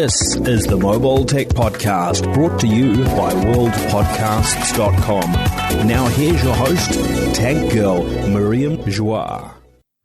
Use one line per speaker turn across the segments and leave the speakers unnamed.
This is the Mobile Tech Podcast, brought to you by worldpodcasts.com. Now here's your host, Tech Girl, Miriam Joire.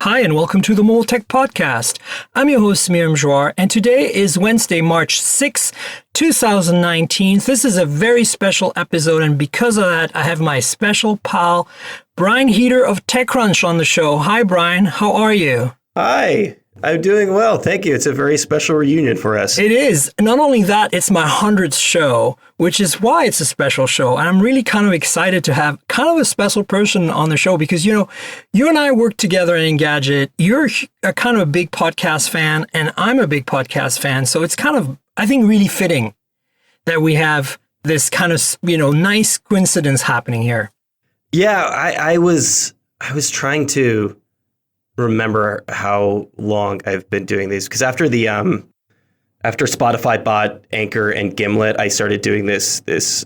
Hi, and welcome to the Mobile Tech Podcast. I'm your host, Miriam Joire, and today is Wednesday, March 6, 2019. This is a very special episode, and because of that, I have my special pal, Brian Heater of TechCrunch on the show. Hi, Brian. How are you?
Hi. I'm doing well. Thank you. It's a very special reunion for us.
It is. Not only that, it's my 100th show, which is why it's a special show. And I'm really kind of excited to have kind of a special person on the show because, you know, you and I work together in Engadget. You're a kind of a big podcast fan, and I'm a big podcast fan. So it's kind of, I think, really fitting that we have this kind of, you know, nice coincidence happening here.
Yeah, I was trying to remember how long I've been doing these, because after Spotify bought Anchor and Gimlet, I started doing this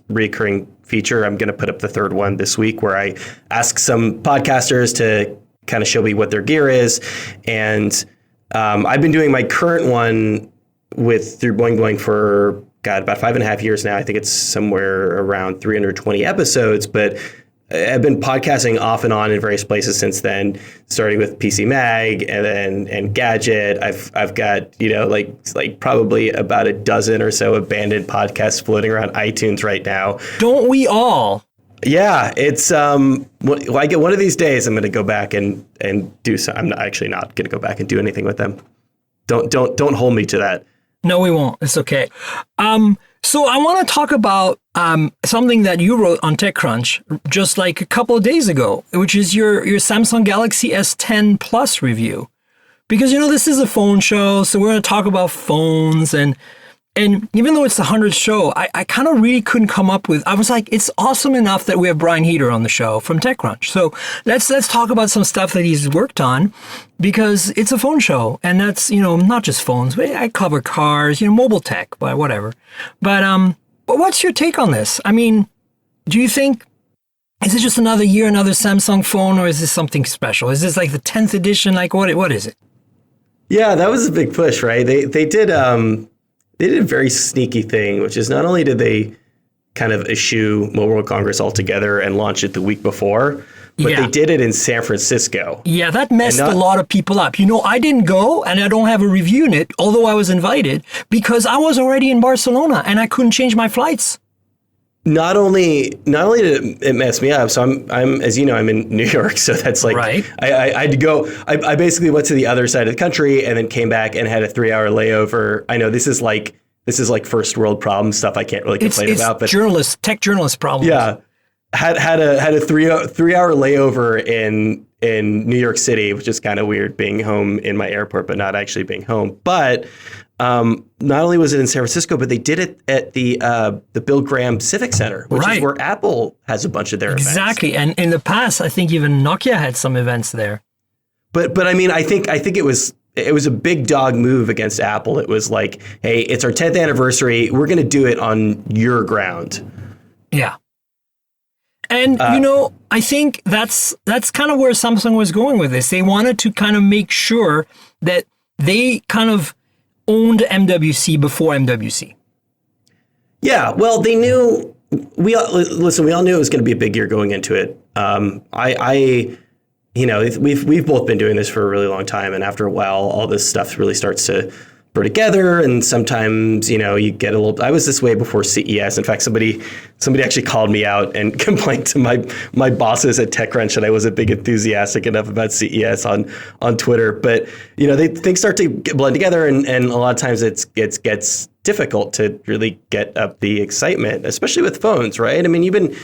recurring feature. I'm going to put up the third one this week, where I ask some podcasters to kind of show me what their gear is, and I've been doing my current one through Boing Boing for about 5.5 years now. I think it's somewhere around 320 episodes, but I've been podcasting off and on in various places since then, starting with PC Mag and Gadget. I've got, you know, like probably about a dozen or so abandoned podcasts floating around iTunes right now.
Don't we all?
Yeah, it's I get one of these days I'm going to go back and do some. I'm actually not going to go back and do anything with them. Don't hold me to that.
No, we won't. It's okay. So I want to talk about something that you wrote on TechCrunch just like a couple of days ago, which is your Samsung Galaxy S10 Plus review. Because, you know, this is a phone show, so we're going to talk about phones. And even though it's the 100th show, I kind of really couldn't come up with, I was like, it's awesome enough that we have Brian Heater on the show from TechCrunch. So let's talk about some stuff that he's worked on, because it's a phone show. And that's, you know, not just phones, but I cover cars, you know, mobile tech, but whatever. But what's your take on this? I mean, do you think, is it just another year, another Samsung phone, or is this something special? Is this like the 10th edition? Like what is it?
Yeah, that was a big push, right? They did a very sneaky thing, which is not only did they kind of eschew Mobile World Congress altogether and launch it the week before, but they did it in San Francisco.
Yeah, that messed a lot of people up. You know, I didn't go, and I don't have a review in it, although I was invited, because I was already in Barcelona and I couldn't change my flights.
Not only did it mess me up, so I'm as you know, I'm in New York, so that's like,
right.
I had to go. I basically went to the other side of the country and then came back and had a 3-hour layover. I know this is like first world problem stuff I can't really complain about, but
tech journalist problems.
Yeah, had a 3-hour layover in New York City, which is kind of weird, being home in my airport but not actually being home. But not only was it in San Francisco, but they did it at the Bill Graham Civic Center, which is where Apple has a bunch of their events.
Exactly, and in the past, I think even Nokia had some events there.
But I mean, I think it was a big dog move against Apple. It was like, hey, it's our 10th anniversary. We're going to do it on your ground.
Yeah. And, you know, I think that's kind of where Samsung was going with this. They wanted to kind of make sure that they kind of owned MWC before MWC.
Yeah, well, they knew. We all knew it was going to be a big year going into it. You know, we've both been doing this for a really long time, and after a while, all this stuff really starts to put together. And sometimes, you know, you get a little. I was this way before CES. In fact, somebody actually called me out and complained to my bosses at TechCrunch that I wasn't big enthusiastic enough about CES on Twitter. But you know, things start to blend together, and a lot of times it gets difficult to really get up the excitement, especially with phones, right? I mean, you've been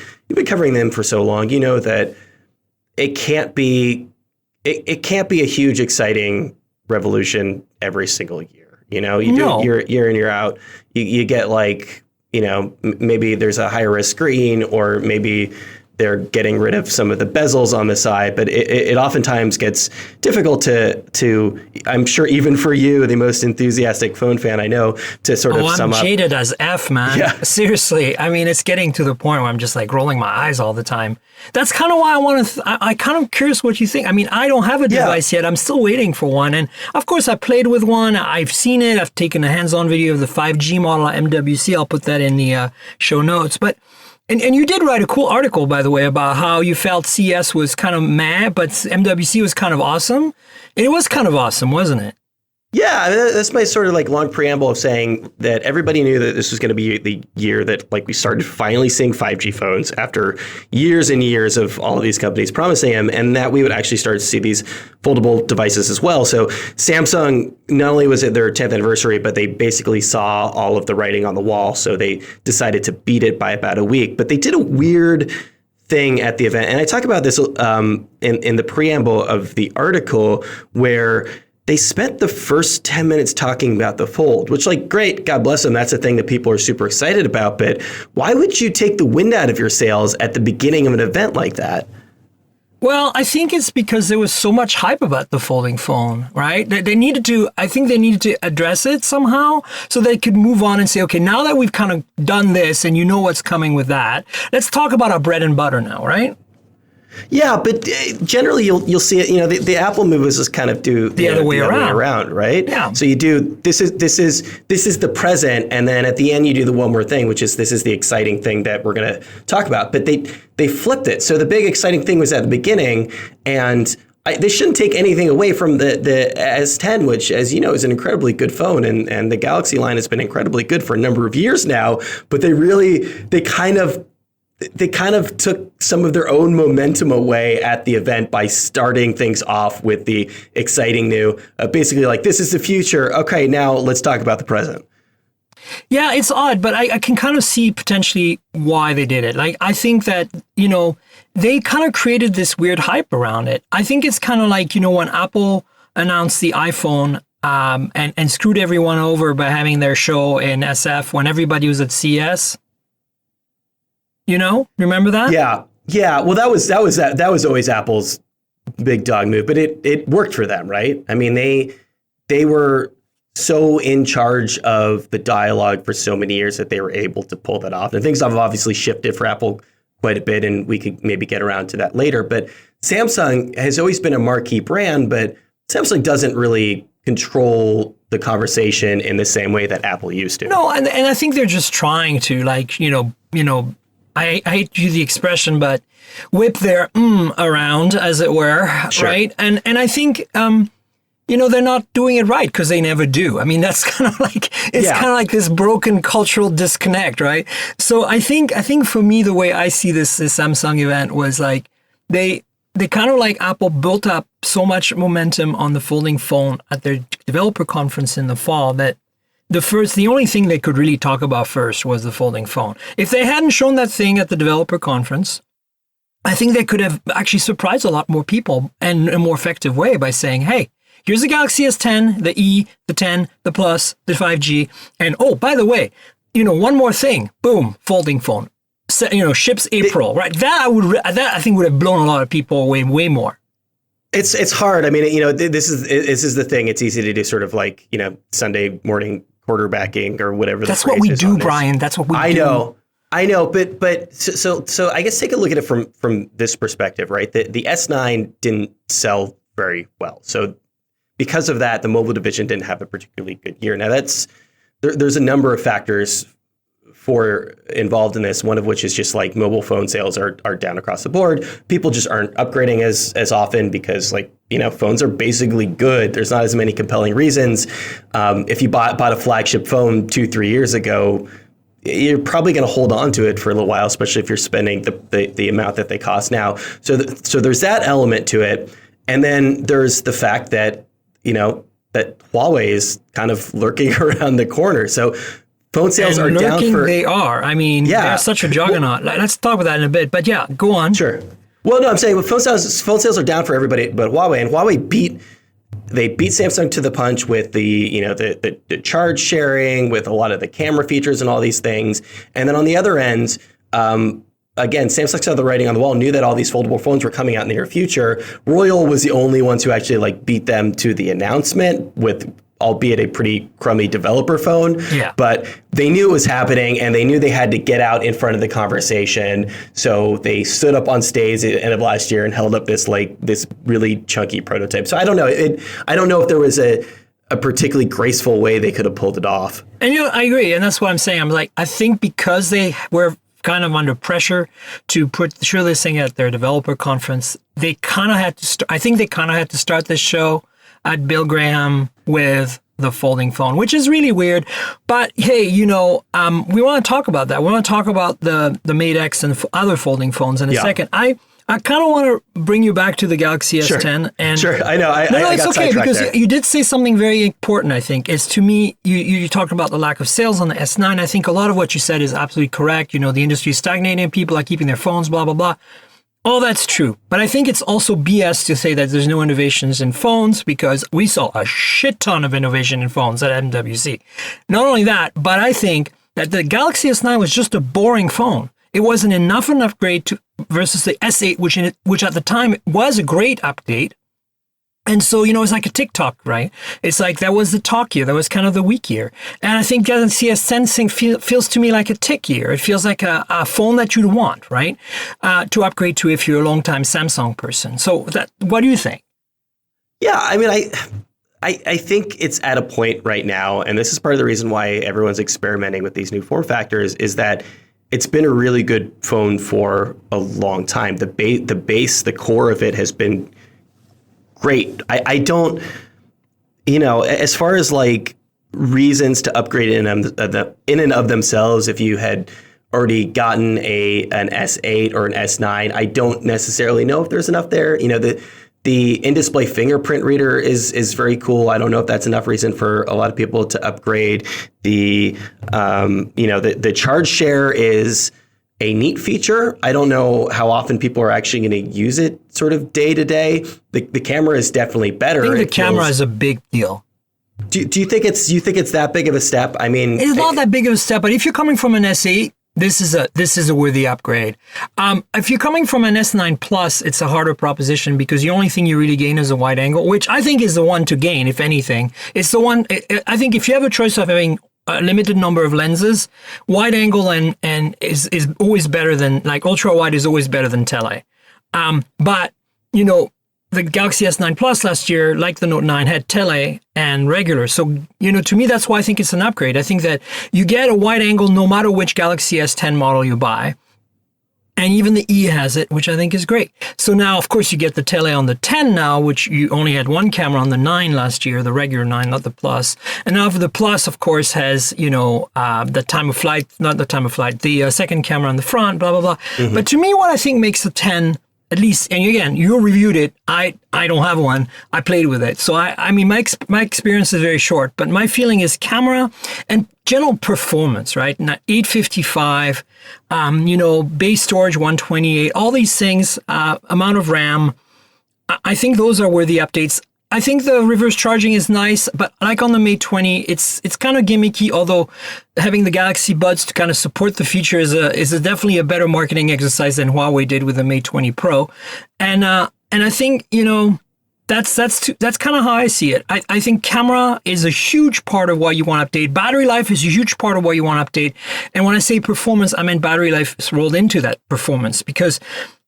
covering them for so long. You know that it can't be a huge, exciting revolution every single year. You know, you do it year in, year out. You get like, you know, maybe there's a higher risk screen, or maybe they're getting rid of some of the bezels on the side, but it oftentimes gets difficult to, I'm sure even for you, the most enthusiastic phone fan I know, to sort of sum up.
I'm jaded as F, man.
Yeah.
Seriously. I mean, it's getting to the point where I'm just like rolling my eyes all the time. That's kind of why I want to, I kind of curious what you think. I mean, I don't have a device yet. I'm still waiting for one. And of course, I played with one. I've seen it. I've taken a hands-on video of the 5G model at MWC. I'll put that in the show notes. But And you did write a cool article, by the way, about how you felt CS was kind of meh, but MWC was kind of awesome. And it was kind of awesome, wasn't it?
Yeah, I mean, that's my sort of like long preamble of saying that everybody knew that this was going to be the year that like we started finally seeing 5G phones after years and years of all of these companies promising them, and that we would actually start to see these foldable devices as well. So Samsung, not only was it their 10th anniversary, but they basically saw all of the writing on the wall. So they decided to beat it by about a week. But they did a weird thing at the event. And I talk about this in the preamble of the article, where they spent the first 10 minutes talking about the Fold, which, like, great, God bless them. That's a thing that people are super excited about. But why would you take the wind out of your sails at the beginning of an event like that?
Well, I think it's because there was so much hype about the folding phone, right? They needed to, I think they needed to address it somehow so they could move on and say, okay, now that we've kind of done this and you know what's coming with that, let's talk about our bread and butter now, right?
Yeah, but generally you'll see it. You know, the Apple move is just kind of do
the other way
around, right?
Yeah.
So you do this is the present, and then at the end you do the one more thing, which is this is the exciting thing that we're going to talk about. But they flipped it. So the big exciting thing was at the beginning, and they shouldn't take anything away from the S10, which, as you know, is an incredibly good phone, and the Galaxy line has been incredibly good for a number of years now. But they kind of took some of their own momentum away at the event by starting things off with the exciting new, basically like, this is the future. Okay, now let's talk about the present.
Yeah, it's odd, but I can kind of see potentially why they did it. Like, I think that, you know, they kind of created this weird hype around it. I think it's kind of like, you know, when Apple announced the iPhone and screwed everyone over by having their show in SF when everybody was at CES. You know, remember that?
Yeah. Well, that was always Apple's big dog move, but it worked for them, right? I mean, they were so in charge of the dialogue for so many years that they were able to pull that off. And things have obviously shifted for Apple quite a bit, and we could maybe get around to that later. But Samsung has always been a marquee brand, but Samsung doesn't really control the conversation in the same way that Apple used to.
No, and I think they're just trying to, like, you know. I hate to use the expression, but whip their around, as it were,
sure.
Right? And I think, you know, they're not doing it right because they never do. I mean, that's kind of like, it's kind of like this broken cultural disconnect, right? So I think for me, the way I see this Samsung event was like, they kind of like Apple built up so much momentum on the folding phone at their developer conference in the fall that the only thing they could really talk about first was the folding phone. If they hadn't shown that thing at the developer conference, I think they could have actually surprised a lot more people in a more effective way by saying, hey, here's the Galaxy S10, the E, the 10, the Plus, the 5G. And oh, by the way, you know, one more thing, boom, folding phone. You know, ships April, right? That I think would have blown a lot of people away way more.
It's hard. I mean, you know, this is the thing. It's easy to do sort of like, you know, Sunday morning quarterbacking or whatever.
That's what we do, Brian. That's what we do.
I know. But so I guess take a look at it from this perspective, right? The S9 didn't sell very well. So because of that, the mobile division didn't have a particularly good year. Now there's a number of factors involved in this, one of which is just like mobile phone sales are down across the board. People just aren't upgrading as often because, like, you know, phones are basically good. There's not as many compelling reasons. If you bought a flagship phone 2-3 years ago, you're probably going to hold on to it for a little while, especially if you're spending the amount that they cost now. So there's that element to it. And then there's the fact that, you know, that Huawei is kind of lurking around the corner. So phone sales are down
they are. I mean, they're such a juggernaut. Let's talk about that in a bit. But yeah, go on.
Sure. Well, no, I'm saying phone sales are down for everybody but Huawei. And Huawei beat Samsung to the punch with the charge sharing, with a lot of the camera features and all these things. And then on the other end, again, Samsung saw the writing on the wall, knew that all these foldable phones were coming out in the near future. Royal was the only ones who actually like beat them to the announcement with, albeit a pretty crummy developer phone.
Yeah.
But they knew it was happening and they knew they had to get out in front of the conversation. So they stood up on stage at the end of last year and held up this really chunky prototype. So I don't know. I don't know if there was a particularly graceful way they could have pulled it off.
And I agree. And that's what I'm saying. I'm like, I think because they were kind of under pressure to show this thing at their developer conference, they kind of had to I think they kind of had to start this show at Bill Graham with the folding phone, which is really weird. But hey, we want to talk about that. We want to talk about the Mate X and other folding phones in a second. I kind of want to bring you back to the Galaxy S10. And
sure, I know.
No, it's okay, because
there.
you did say something very important, I think. It's to me, you talked about the lack of sales on the S9. I think a lot of what you said is absolutely correct. The industry is stagnating, people are keeping their phones, blah, blah, blah. All that's true. But I think it's also BS to say that there's no innovations in phones, because we saw a shit ton of innovation in phones at MWC. Not only that, but I think that the Galaxy S9 was just a boring phone. It wasn't enough an upgrade versus the S8, which at the time was a great update. And so, it's like a TikTok, right? It's like that was the talk year. That was kind of the weak year. And I think Galaxy S10 feels to me like a tick year. It feels like a phone that you'd want, right? To upgrade to if you're a longtime Samsung person. So what do you think?
Yeah, I mean, I think it's at a point right now, and this is part of the reason why everyone's experimenting with these new form factors, is that it's been a really good phone for a long time. The base, the core of it has been great. I don't, as far as like reasons to upgrade in and of themselves, if you had already gotten an S8 or an S9, I don't necessarily know if there's enough there. The in-display fingerprint reader is very cool. I don't know if that's enough reason for a lot of people to upgrade. The charge share is a neat feature. I don't know how often people are actually going to use it sort of day to day. The camera is definitely better.
I think the camera is a big deal.
Do you think it's that big of a step? I mean,
it's not that big of a step, but if you're coming from an S8, this is a worthy upgrade. If you're coming from an S9 Plus, it's a harder proposition, because the only thing you really gain is a wide angle, which I think is the one to gain, if anything. It's the one, I think if you have a choice of having a limited number of lenses, wide angle and is always better than, like, ultra wide is always better than tele. But, the Galaxy S9 Plus last year, like the Note 9, had tele and regular. So, to me, that's why I think it's an upgrade. I think that you get a wide angle no matter which Galaxy S10 model you buy. And even the E has it, which I think is great. So now, of course, you get the tele on the 10 now, which you only had one camera on the 9 last year, the regular 9, not the Plus. And now for the Plus, of course, has, the time of flight, not the time of flight, the second camera on the front, blah, blah, blah. Mm-hmm. But to me, what I think makes the 10, at least, and again, you reviewed it. I don't have one. I played with it. So I mean, my experience is very short, but my feeling is camera and general performance, right? Now, 855, base storage 128, all these things, amount of RAM. I think those are worthy updates. I think the reverse charging is nice, but like on the Mate 20, it's kind of gimmicky, although having the Galaxy Buds to kind of support the feature is definitely a better marketing exercise than Huawei did with the Mate 20 Pro. And I think, that's kind of how I see it. I think camera is a huge part of what you want to update. Battery life is a huge part of what you want to update. And when I say performance, I mean battery life is rolled into that performance, because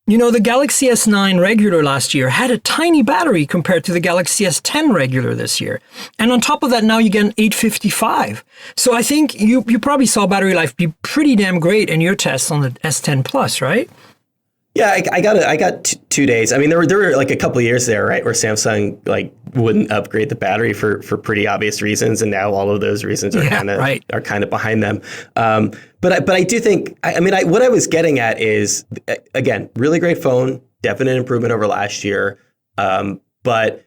the Galaxy S9 regular last year had a tiny battery compared to the Galaxy S10 regular this year. And on top of that, now you get an 855. So I think you probably saw battery life be pretty damn great in your tests on the S10 Plus, right?
Yeah, I got 2 days. I mean, there were like a couple of years there, right, where Samsung like wouldn't upgrade the battery for pretty obvious reasons, and now all of those reasons are kind of behind them. But I do think, what I was getting at is, again, really great phone, definite improvement over last year, but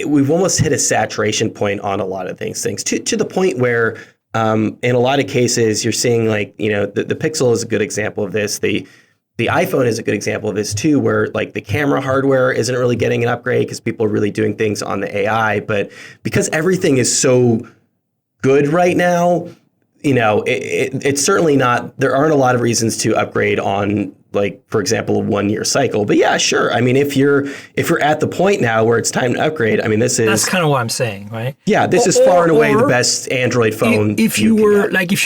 we've almost hit a saturation point on a lot of things to the point where in a lot of cases you're seeing, like, the Pixel is a good example of this. The iPhone is a good example of this too, where like the camera hardware isn't really getting an upgrade because people are really doing things on the AI. But because everything is so good right now, it's certainly not, there aren't a lot of reasons to upgrade on, like, for example, a 1 year cycle. But yeah, sure. I mean, if you're at the point now where it's time to upgrade, I mean, that's
kind of what I'm saying, right?
Yeah, this is far and away the best Android phone.
If you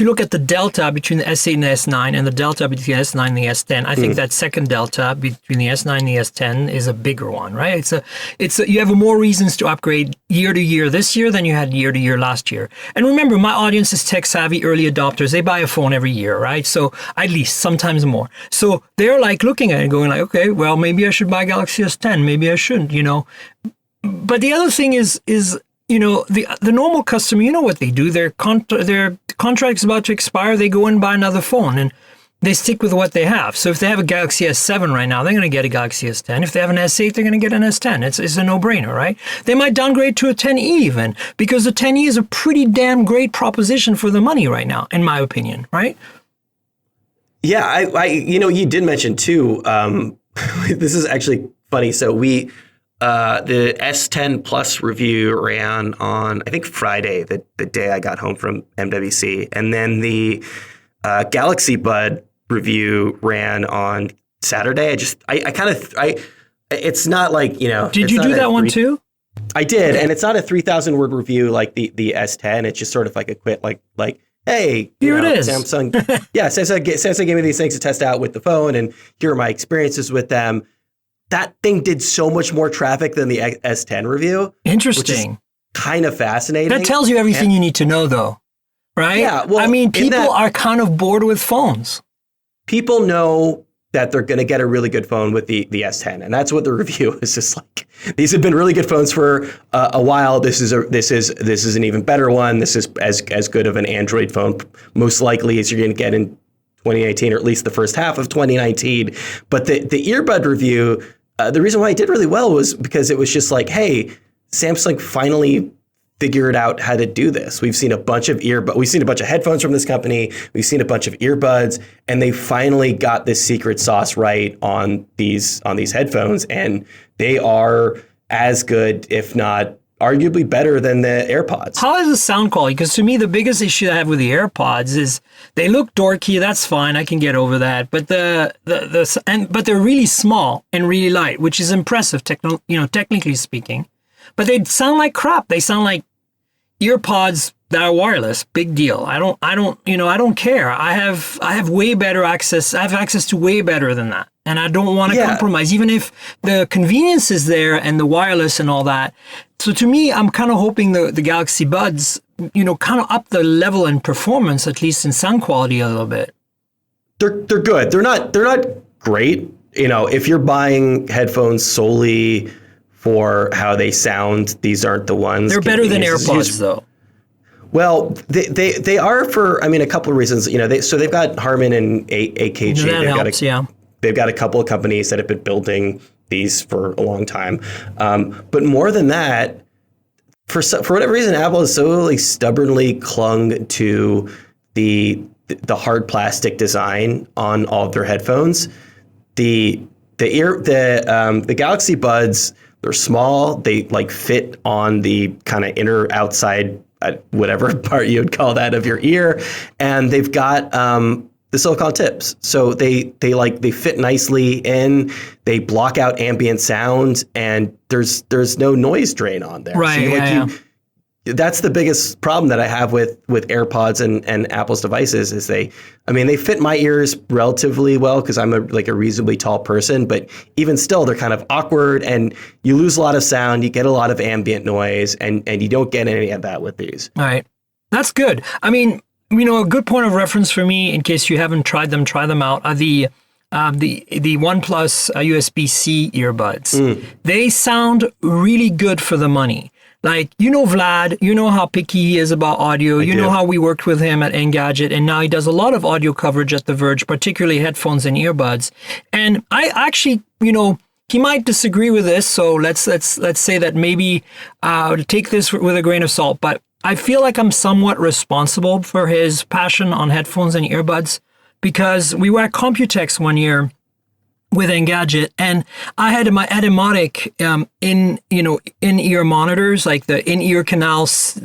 look at the delta between the S8 and the S9 and the delta between the S9 and the S10, I think that second delta between the S9 and the S10 is a bigger one, right? You have more reasons to upgrade year to year this year than you had year to year last year. And remember, my audience is tech savvy early adopters. They buy a phone every year, right? So at least sometimes more. So they're like looking at it going like, okay, well, maybe I should buy Galaxy S10. Maybe I shouldn't, But the other thing is the normal customer, you know what they do? Their contract is about to expire. They go and buy another phone and they stick with what they have. So if they have a Galaxy S7 right now, they're going to get a Galaxy S10. If they have an S8, they're going to get an S10. It's a no-brainer, right? They might downgrade to a 10e even, because the 10e is a pretty damn great proposition for the money right now, in my opinion, right?
Yeah, I you did mention too, this is actually funny. So the S10 Plus review ran on, I think, Friday, the day I got home from MWC. And then the Galaxy Bud review ran on Saturday. It's not like,
Did you do that one too?
I did. And it's not a 3,000 word review like the S10. It's just sort of like a quick, like, hey,
here it is.
Samsung gave me these things to test out with the phone, and here are my experiences with them. That thing did so much more traffic than the S10 review.
Interesting.
Which is kind of fascinating.
That tells you everything you need to know, though, right?
Yeah. Well,
I mean, people are kind of bored with phones.
People know that they're going to get a really good phone with the S10, and that's what the review is just like. These have been really good phones for a while. This is an even better one. This is as good of an Android phone, most likely, as you're going to get in 2019, or at least the first half of 2019. But the earbud review, the reason why it did really well was because it was just like, hey, Samsung finally figured out how to do this. We've seen a bunch of headphones from this company. We've seen a bunch of earbuds, and they finally got this secret sauce right on these headphones, and they are as good, if not arguably better than the AirPods.
How is the sound quality? Because to me, the biggest issue I have with the AirPods is they look dorky. That's fine. I can get over that. But but they're really small and really light, which is impressive, technically speaking. But they sound like crap. They sound like earpods that are wireless. Big deal. I don't care. I have way better access. I have access to way better than that. And I don't want to compromise, even if the convenience is there and the wireless and all that. So to me, I'm kind of hoping the Galaxy Buds, kind of up the level in performance, at least in sound quality a little bit.
They're good. They're not great. If you're buying headphones solely for how they sound, these aren't the ones.
They're better than AirPods, though.
Well, they are for, a couple of reasons. They've got Harman and AKG.
That helps, yeah.
They've got a couple of companies that have been building these for a long time. But more than that, for whatever reason, Apple has so stubbornly clung to the hard plastic design on all of their headphones. The Galaxy Buds, they're small. They fit on the kind of inner outside, whatever part you would call that, of your ear, and they've got the silicone tips, so they fit nicely in. They block out ambient sound, and there's no noise drain on there.
Right.
So that's the biggest problem that I have with AirPods and Apple's devices is they fit my ears relatively well because I'm a reasonably tall person, but even still they're kind of awkward and you lose a lot of sound, you get a lot of ambient noise, and you don't get any of that with these.
All right. That's good. A good point of reference for me, in case you haven't tried them, try them out, are the OnePlus USB-C earbuds. They sound really good for the money. Vlad, how picky he is about audio. You know how we worked with him at Engadget, and now he does a lot of audio coverage at The Verge, particularly headphones and earbuds. And I actually, he might disagree with this, so let's say that maybe take this with a grain of salt. But I feel like I'm somewhat responsible for his passion on headphones and earbuds, because we were at Computex one year, with Engadget, and I had my Etymotic in-ear monitors, like the in-ear canals.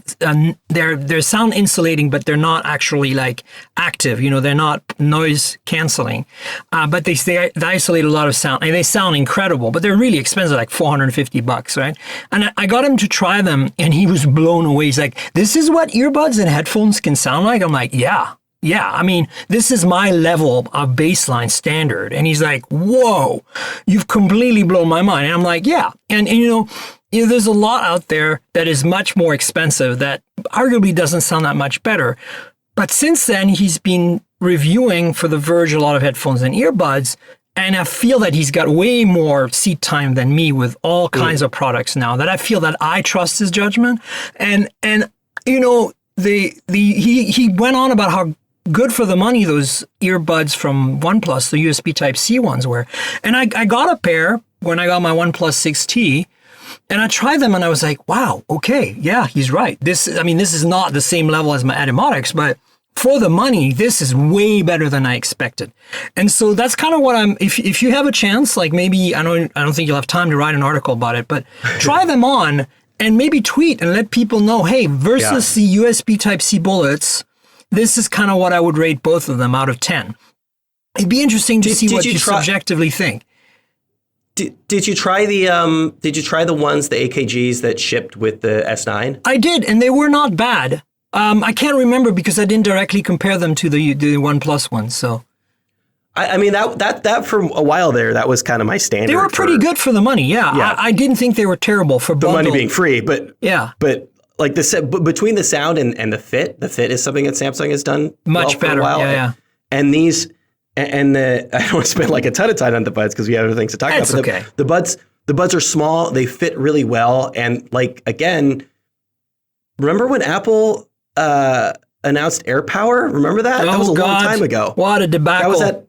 They're sound insulating, but they're not actually like active. They're not noise canceling, but they isolate a lot of sound, and they sound incredible. But they're really expensive, like $450, right? And I got him to try them, and he was blown away. He's like, "This is what earbuds and headphones can sound like." I'm like, "Yeah. Yeah, I mean, this is my level of baseline standard." And he's like, "Whoa, you've completely blown my mind." And I'm like, "Yeah." And there's a lot out there that is much more expensive that arguably doesn't sound that much better. But since then, he's been reviewing for The Verge a lot of headphones and earbuds. And I feel that he's got way more seat time than me with all kinds of products now, that I feel that I trust his judgment. And he went on about how good for the money those earbuds from OnePlus, the USB Type-C ones were. And I got a pair when I got my OnePlus 6T, and I tried them and I was like, wow, okay, yeah, he's right. This is not the same level as my Etymotics, but for the money, this is way better than I expected. And so that's kind of what if you have a chance, like maybe, I don't think you'll have time to write an article about it, but try them on and maybe tweet and let people know, hey, versus the USB Type-C bullets, this is kind of what I would rate both of them out of 10. It'd be interesting to see what you subjectively think.
Did you try the ones, the AKGs that shipped with the S9?
I did, and they were not bad. I can't remember because I didn't directly compare them to the OnePlus ones. So,
I mean that for a while there, that was kind of my standard.
They were pretty good for the money. Yeah. I didn't think they were terrible for
the money being free, but
but.
Like between the sound and the fit is something that Samsung has done
much better.
For a while.
Yeah.
And these and the I don't want to spend like a ton of time on the buds because we have other things to talk about. But
okay.
The buds are small. They fit really well. And like again, remember when Apple announced AirPower? Remember that? That was a long time ago.
What a debacle!
That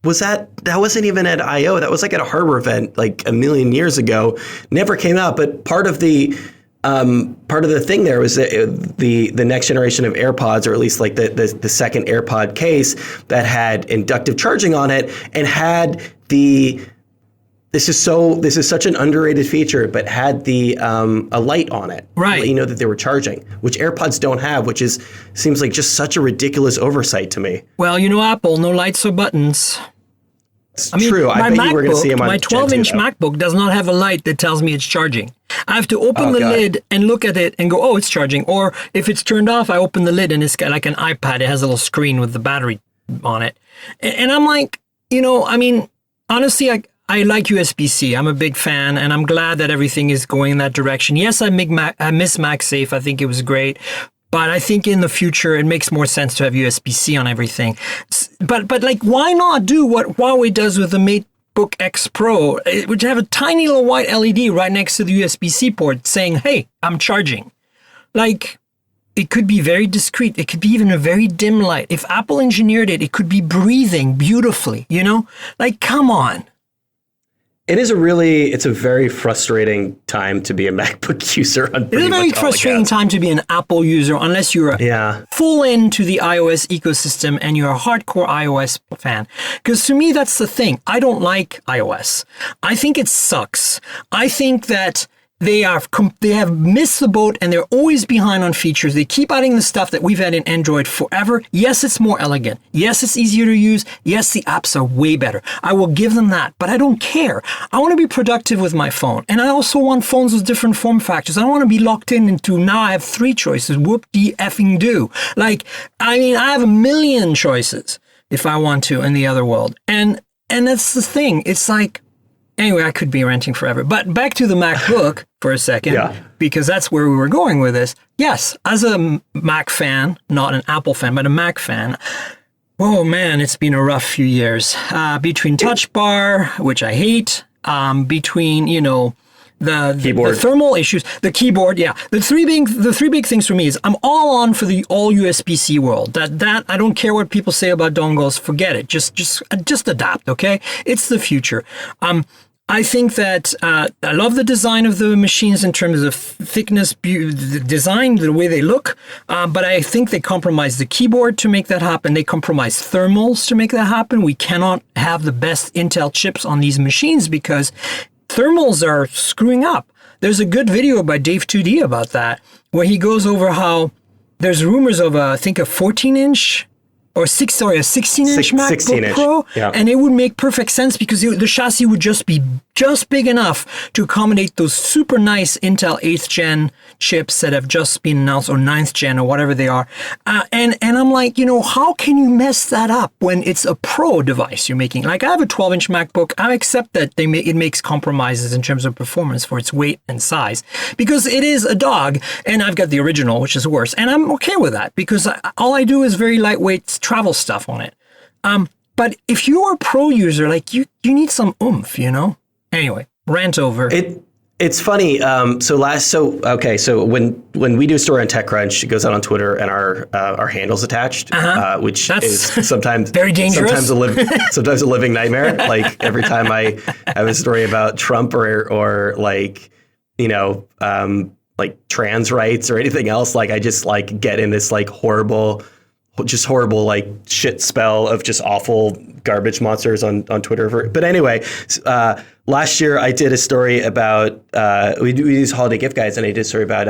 wasn't even at I/O. That was like at a hardware event like a million years ago. Never came out. But part of the thing there was the next generation of AirPods, or at least like the second AirPod case that had inductive charging on it and had this is such an underrated feature, but had a light on it,
right?
You know that they were charging, which AirPods don't have, which seems like just such a ridiculous oversight to me.
Well, Apple, no lights or buttons.
True. I bet you were going to see them on
my 12-inch MacBook does not have a light that tells me it's charging. I have to open the lid and look at it and go, oh, it's charging. Or if it's turned off, I open the lid and it's got like an iPad. It has a little screen with the battery on it. And I'm like, honestly, I like USB-C. I'm a big fan, and I'm glad that everything is going in that direction. Yes, I miss MagSafe. I think it was great. But I think in the future, it makes more sense to have USB-C on everything. But like, why not do what Huawei does with the MateBook X Pro, which have a tiny little white LED right next to the USB-C port saying, hey, I'm charging. Like, it could be very discreet. It could be even a very dim light. If Apple engineered it, it could be breathing beautifully, Like, come on.
It's a very frustrating time to be a MacBook user.
It's a very frustrating time to be an Apple user unless you're full into the iOS ecosystem and you're a hardcore iOS fan. Because to me, that's the thing. I don't like iOS. I think it sucks. I think that they have missed the boat and they're always behind on features. They keep adding the stuff that we've had in Android forever. Yes, it's more elegant. Yes, it's easier to use. Yes, the apps are way better. I will give them that, but I don't care. I want to be productive with my phone. And I also want phones with different form factors. I don't want to be locked into now I have 3 choices. Whoop-de-effing do. Like, I have a million choices if I want to in the other world. And that's the thing. It's like, anyway, I could be ranting forever. But back to the MacBook for a second, because that's where we were going with this. Yes, as a Mac fan, not an Apple fan, but a Mac fan, oh man, it's been a rough few years. Between Touch Bar, which I hate, between, the thermal issues, the keyboard, The three big things for me is I'm all on for the all USB-C world. That I don't care what people say about dongles, forget it. Just adapt, okay? It's the future. I think that I love the design of the machines in terms of thickness, the design, the way they look. But I think they compromise the keyboard to make that happen. They compromise thermals to make that happen. We cannot have the best Intel chips on these machines because thermals are screwing up. There's a good video by Dave 2D about that, where he goes over how there's rumors of I think a 14-inch or a 16-inch MacBook Pro,
yeah.
And it would make perfect sense because the chassis would just be just big enough to accommodate those super nice Intel 8th gen chips that have just been announced, or 9th gen, or whatever they are. And I'm like, how can you mess that up when it's a Pro device you're making? Like, I have a 12-inch MacBook. I accept that it makes compromises in terms of performance for its weight and size because it is a dog, and I've got the original, which is worse. And I'm okay with that because all I do is very lightweight travel stuff on it. But if you're a Pro user, like you need some oomph, Anyway, rant over.
It's funny. So when we do a story on TechCrunch, it goes out on Twitter, and our handle's attached, which is sometimes
very dangerous.
Sometimes a living nightmare. Like every time I have a story about Trump or like like trans rights or anything else, like I just like get in this like horrible like shit spell of just awful garbage monsters on Twitter. But anyway, last year I did a story about we do these holiday gift guides, and I did a story about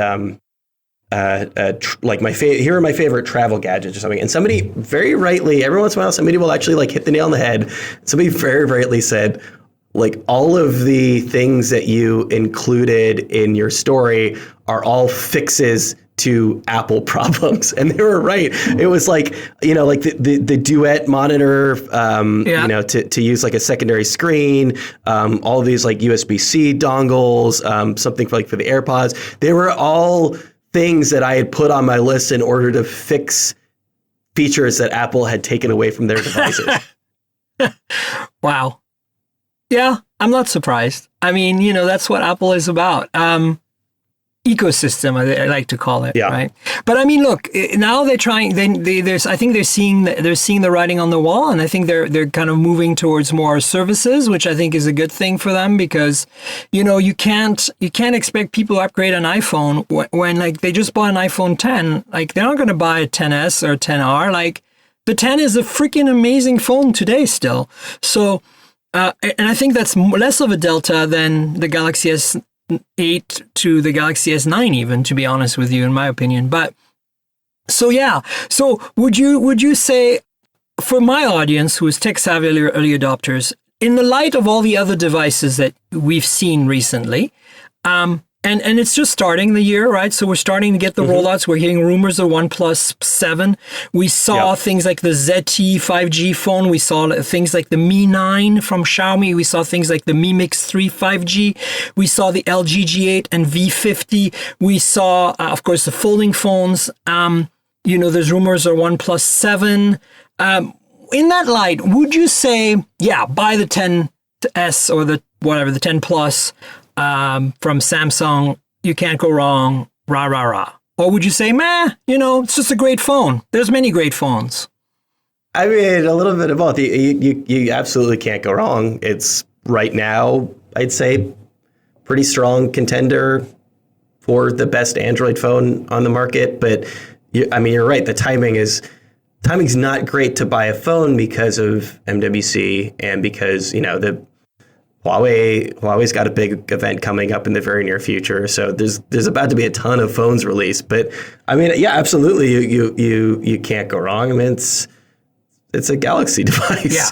like here are my favorite travel gadgets or something. And somebody very rightly, every once in a while, somebody will actually like hit the nail on the head. Somebody very rightly said, like, all of the things that you included in your story are all fixes to Apple problems. And they were right. It was like, like the Duet monitor, to use like a secondary screen, all of these like USB-C dongles, something for the AirPods. They were all things that I had put on my list in order to fix features that Apple had taken away from their devices.
Wow. Yeah, I'm not surprised. I mean, that's what Apple is about. Ecosystem, I like to call it, right? But I mean, look, now they're trying. I think they're seeing the writing on the wall, and I think they're kind of moving towards more services, which I think is a good thing for them because, you can't expect people to upgrade an iPhone when like they just bought an iPhone 10. Like they're not going to buy a 10s or 10R. Like the 10 is a freaking amazing phone today still. So, and I think that's less of a delta than the Galaxy S8 to the Galaxy S9, even, to be honest with you, in my opinion. But so would you say, for my audience who is tech savvy early adopters, in the light of all the other devices that we've seen recently, and it's just starting the year, right? So we're starting to get the rollouts. We're hearing rumors of OnePlus 7. We saw things like the ZTE 5G phone. We saw things like the Mi 9 from Xiaomi. We saw things like the Mi Mix 3 5G. We saw the LG G8 and V50. We saw, of course, the folding phones. There's rumors of OnePlus 7. In that light, would you say, buy the 10S or the 10 Plus, from Samsung, you can't go wrong, rah, rah, rah? Or would you say, it's just a great phone? There's many great phones.
I mean, a little bit of both. You absolutely can't go wrong. It's right now, I'd say, pretty strong contender for the best Android phone on the market. But you're right. The timing's not great to buy a phone because of MWC and because, Huawei's got a big event coming up in the very near future, so there's about to be a ton of phones released. But I mean, absolutely, you can't go wrong. I mean, it's a Galaxy device. Yeah.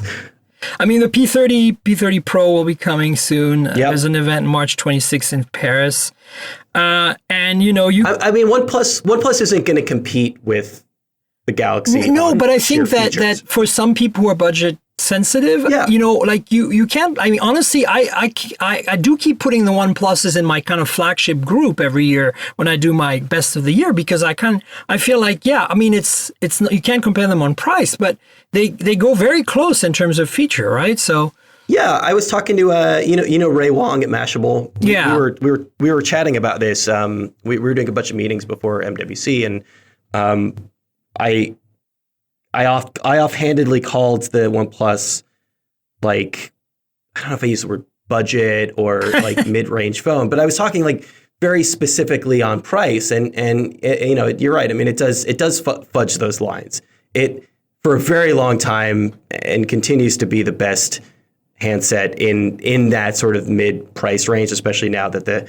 I mean, the P30 Pro will be coming soon. There's an event March 26th in Paris, and I mean, OnePlus isn't going to compete with the Galaxy. No, but I think that for some people who are budget sensitive, you can't. I mean, honestly, I do keep putting the OnePluses in my kind of flagship group every year when I do my best of the year because I feel like, I mean, it's you can't compare them on price, but they go very close in terms of feature, right? So.
Yeah, I was talking to Ray Wong at Mashable. We were chatting about this. We were doing a bunch of meetings before MWC, and I offhandedly called the OnePlus, like, I don't know if I used the word budget or like mid-range phone, but I was talking like very specifically on price. And you know, you're right. I mean, it does fudge those lines. It for a very long time and continues to be the best handset in that sort of mid-price range, especially now that that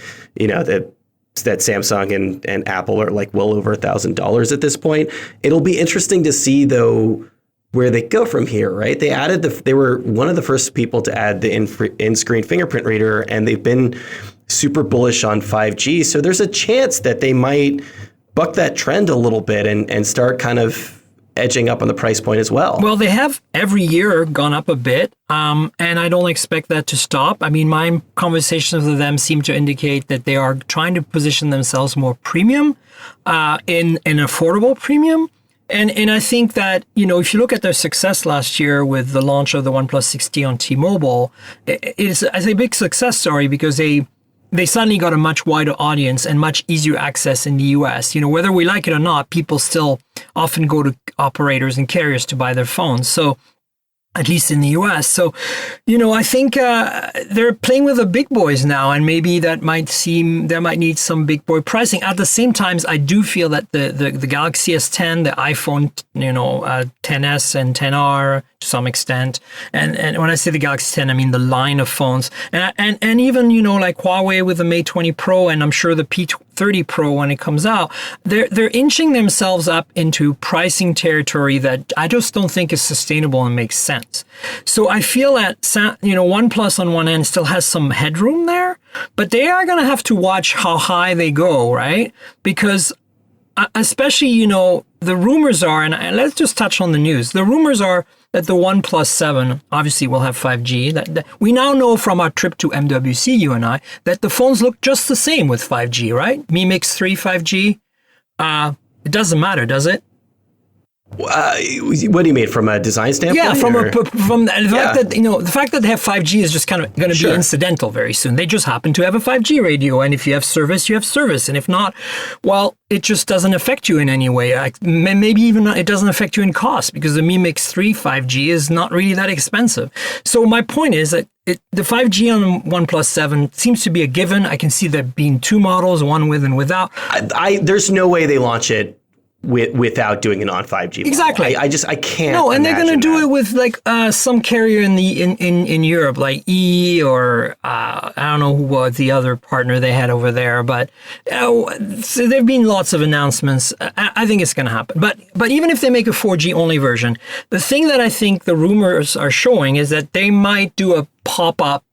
Samsung and Apple are like well over $1,000 at this point. It'll be interesting to see though where they go from here, right? They were one of the first people to add the in-screen fingerprint reader, and they've been super bullish on 5G. So there's a chance that they might buck that trend a little bit and start kind of edging up on the price point as well.
Well, they have every year gone up a bit, and I don't expect that to stop. I mean, my conversations with them seem to indicate that they are trying to position themselves more premium, in an affordable premium. And I think that, you know, if you look at their success last year with the launch of the OnePlus 6T on T-Mobile, it's a big success story because they suddenly got a much wider audience and much easier access in the US. You know, whether we like it or not, people still often go to operators and carriers to buy their phones. So at least in the US. So, you know, I think they're playing with the big boys now, and maybe that might need some big boy pricing. At the same time, I do feel that the Galaxy S10, the iPhone, you know, 10s and 10R to some extent, and when I say the Galaxy 10, I mean the line of phones, and even, you know, like Huawei with the Mate 20 Pro, and I'm sure the P30 Pro when it comes out, they're inching themselves up into pricing territory that I just don't think is sustainable and makes sense. So I feel that, you know, OnePlus on one end still has some headroom there, but they are going to have to watch how high they go, right? Because especially, you know, the rumors are, and let's just touch on the news. The rumors are that the OnePlus 7 obviously will have 5G. That we now know from our trip to MWC, you and I, that the phones look just the same with 5G, right? Mi Mix 3 5G. It doesn't matter, does it?
What do you mean, from a design standpoint?
Yeah, from the fact that, you know, the fact that they have 5G is just kind of going to be incidental very soon. They just happen to have a 5G radio, and if you have service, you have service, and if not, well, it just doesn't affect you in any way. Maybe even it doesn't affect you in cost, because the Mi Mix 3 5G is not really that expensive. So my point is that the 5G on OnePlus 7 seems to be a given. I can see there being two models, one with and without.
There's no way they launch it without doing it on 5G.
Exactly.
I can't.
No, and they're going to do it with like some carrier in Europe, like or I don't know who was the other partner they had over there, but so there've been lots of announcements. I think it's going to happen. But even if they make a 4G only version, the thing that I think the rumors are showing is that they might do a pop-up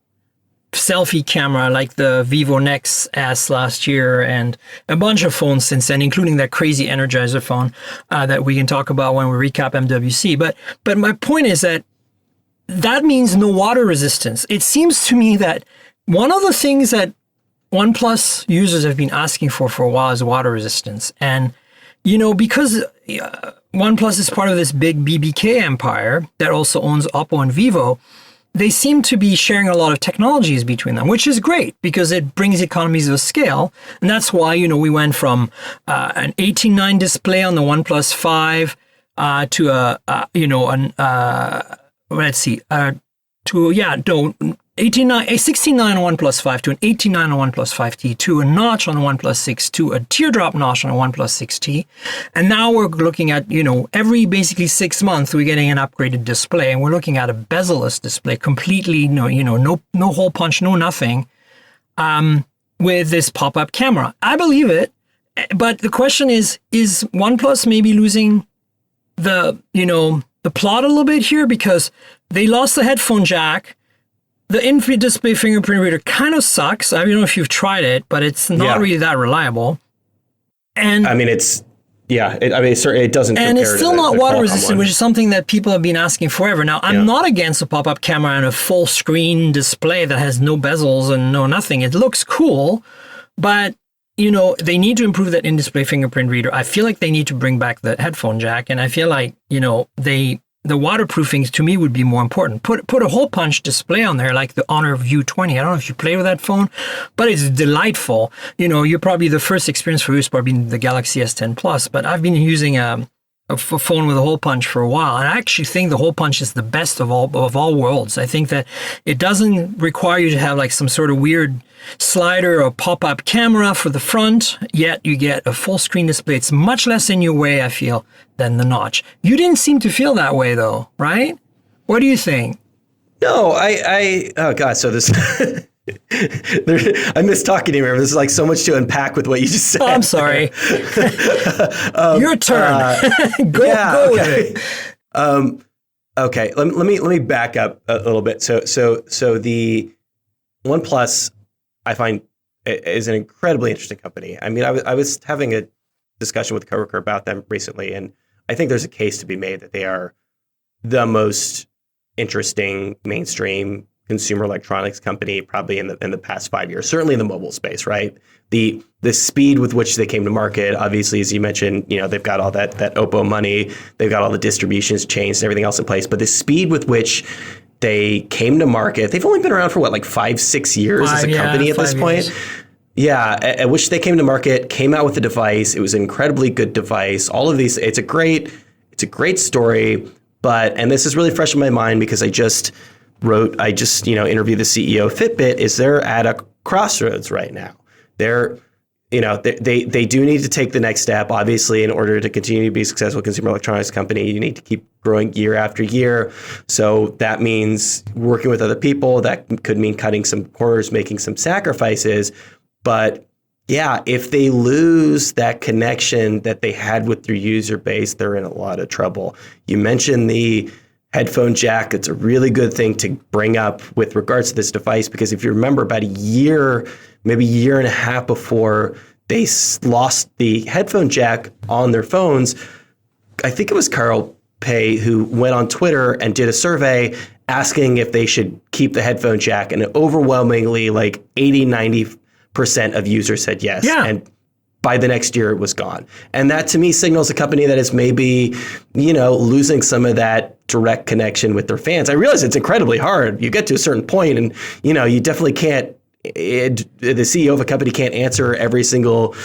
selfie camera like the Vivo Nex S last year, and a bunch of phones since then, including that crazy Energizer phone that we can talk about when we recap MWC. But my point is that means no water resistance. It seems to me that one of the things that OnePlus users have been asking for a while is water resistance. And, you know, because OnePlus is part of this big BBK empire that also owns Oppo and Vivo, they seem to be sharing a lot of technologies between them, which is great because it brings economies of scale. And that's why, you know, we went from an 18:9 display on the OnePlus 5 to a 16:9 on OnePlus 5 to an 18:9 on OnePlus 5T, to a notch on OnePlus 6, to a teardrop notch on a OnePlus 6T. And now we're looking at, you know, every basically 6 months we're getting an upgraded display, and we're looking at a bezel-less display, completely no hole punch, no nothing, with this pop-up camera. I believe it, but the question is OnePlus maybe losing the plot a little bit here because they lost the headphone jack. The in-display fingerprint reader kind of sucks. I don't know if you've tried it, but it's not really that reliable. And
I mean, it doesn't.
And it's still not water resistant, which is something that people have been asking forever. Now, I'm not against a pop-up camera and a full screen display that has no bezels and no nothing. It looks cool, but you know, they need to improve that in-display fingerprint reader. I feel like they need to bring back the headphone jack, and I feel like, you know, the waterproofing to me would be more important. Put a hole punch display on there like the Honor View 20. I don't know if you play with that phone, but it's delightful. You know, you're probably the first experience for you is probably the Galaxy S10 Plus, but I've been using a a phone with a hole punch for a while. And I actually think the hole punch is the best of all worlds. I think that it doesn't require you to have like some sort of weird slider or pop-up camera for the front, yet you get a full screen display. It's much less in your way, I feel, than the notch. You didn't seem to feel that way though, right? What do you think?
No, oh God, so this, I miss talking to you, Miriam. There's like so much to unpack with what you just said.
Oh, I'm sorry. Your turn. Go with it.
Okay, let me back up a little bit. So the OnePlus, I find, is an incredibly interesting company. I mean, I was having a discussion with a coworker about them recently, and I think there's a case to be made that they are the most interesting mainstream consumer electronics company probably in the past 5 years, certainly in the mobile space, right? The speed with which they came to market, obviously, as you mentioned, they've got all that Oppo money, they've got all the distributions changed and everything else in place, but the speed with which they came to market, they've only been around for 5-6 years as a company at this point. Yeah, at which they came to market, came out with a device. It was an incredibly good device. All of these, it's a great story, and this is really fresh in my mind because I just interviewed the CEO of Fitbit. Is they're at a crossroads right now. They do need to take the next step. Obviously, in order to continue to be a successful consumer electronics company, you need to keep growing year after year. So that means working with other people. That could mean cutting some corners, making some sacrifices. But yeah, if they lose that connection that they had with their user base, they're in a lot of trouble. You mentioned the headphone jack. It's a really good thing to bring up with regards to this device, because if you remember about a year, maybe a year and a half before they lost the headphone jack on their phones, I think it was Carl Pei who went on Twitter and did a survey asking if they should keep the headphone jack, and overwhelmingly 80-90% of users said yes.
Yeah.
And by the next year, it was gone. And that to me signals a company that is maybe, losing some of that direct connection with their fans. I realize it's incredibly hard. You get to a certain point and, you definitely can't, the CEO of a company can't answer every single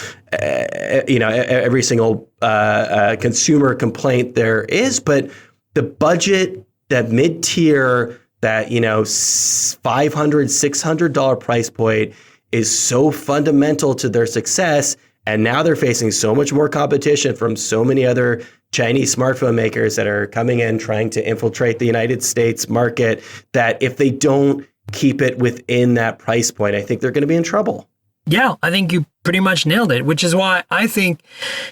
consumer complaint there is. But the budget, that mid-tier, that, $500, $600 price point is so fundamental to their success. And now they're facing so much more competition from so many other Chinese smartphone makers that are coming in trying to infiltrate the United States market, that if they don't keep it within that price point, I think they're going to be in trouble.
Yeah, I think you pretty much nailed it, which is why I think,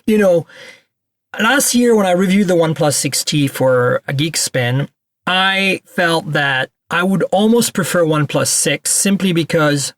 last year when I reviewed the OnePlus 6T for a Geek Spin, I felt that I would almost prefer OnePlus 6 simply because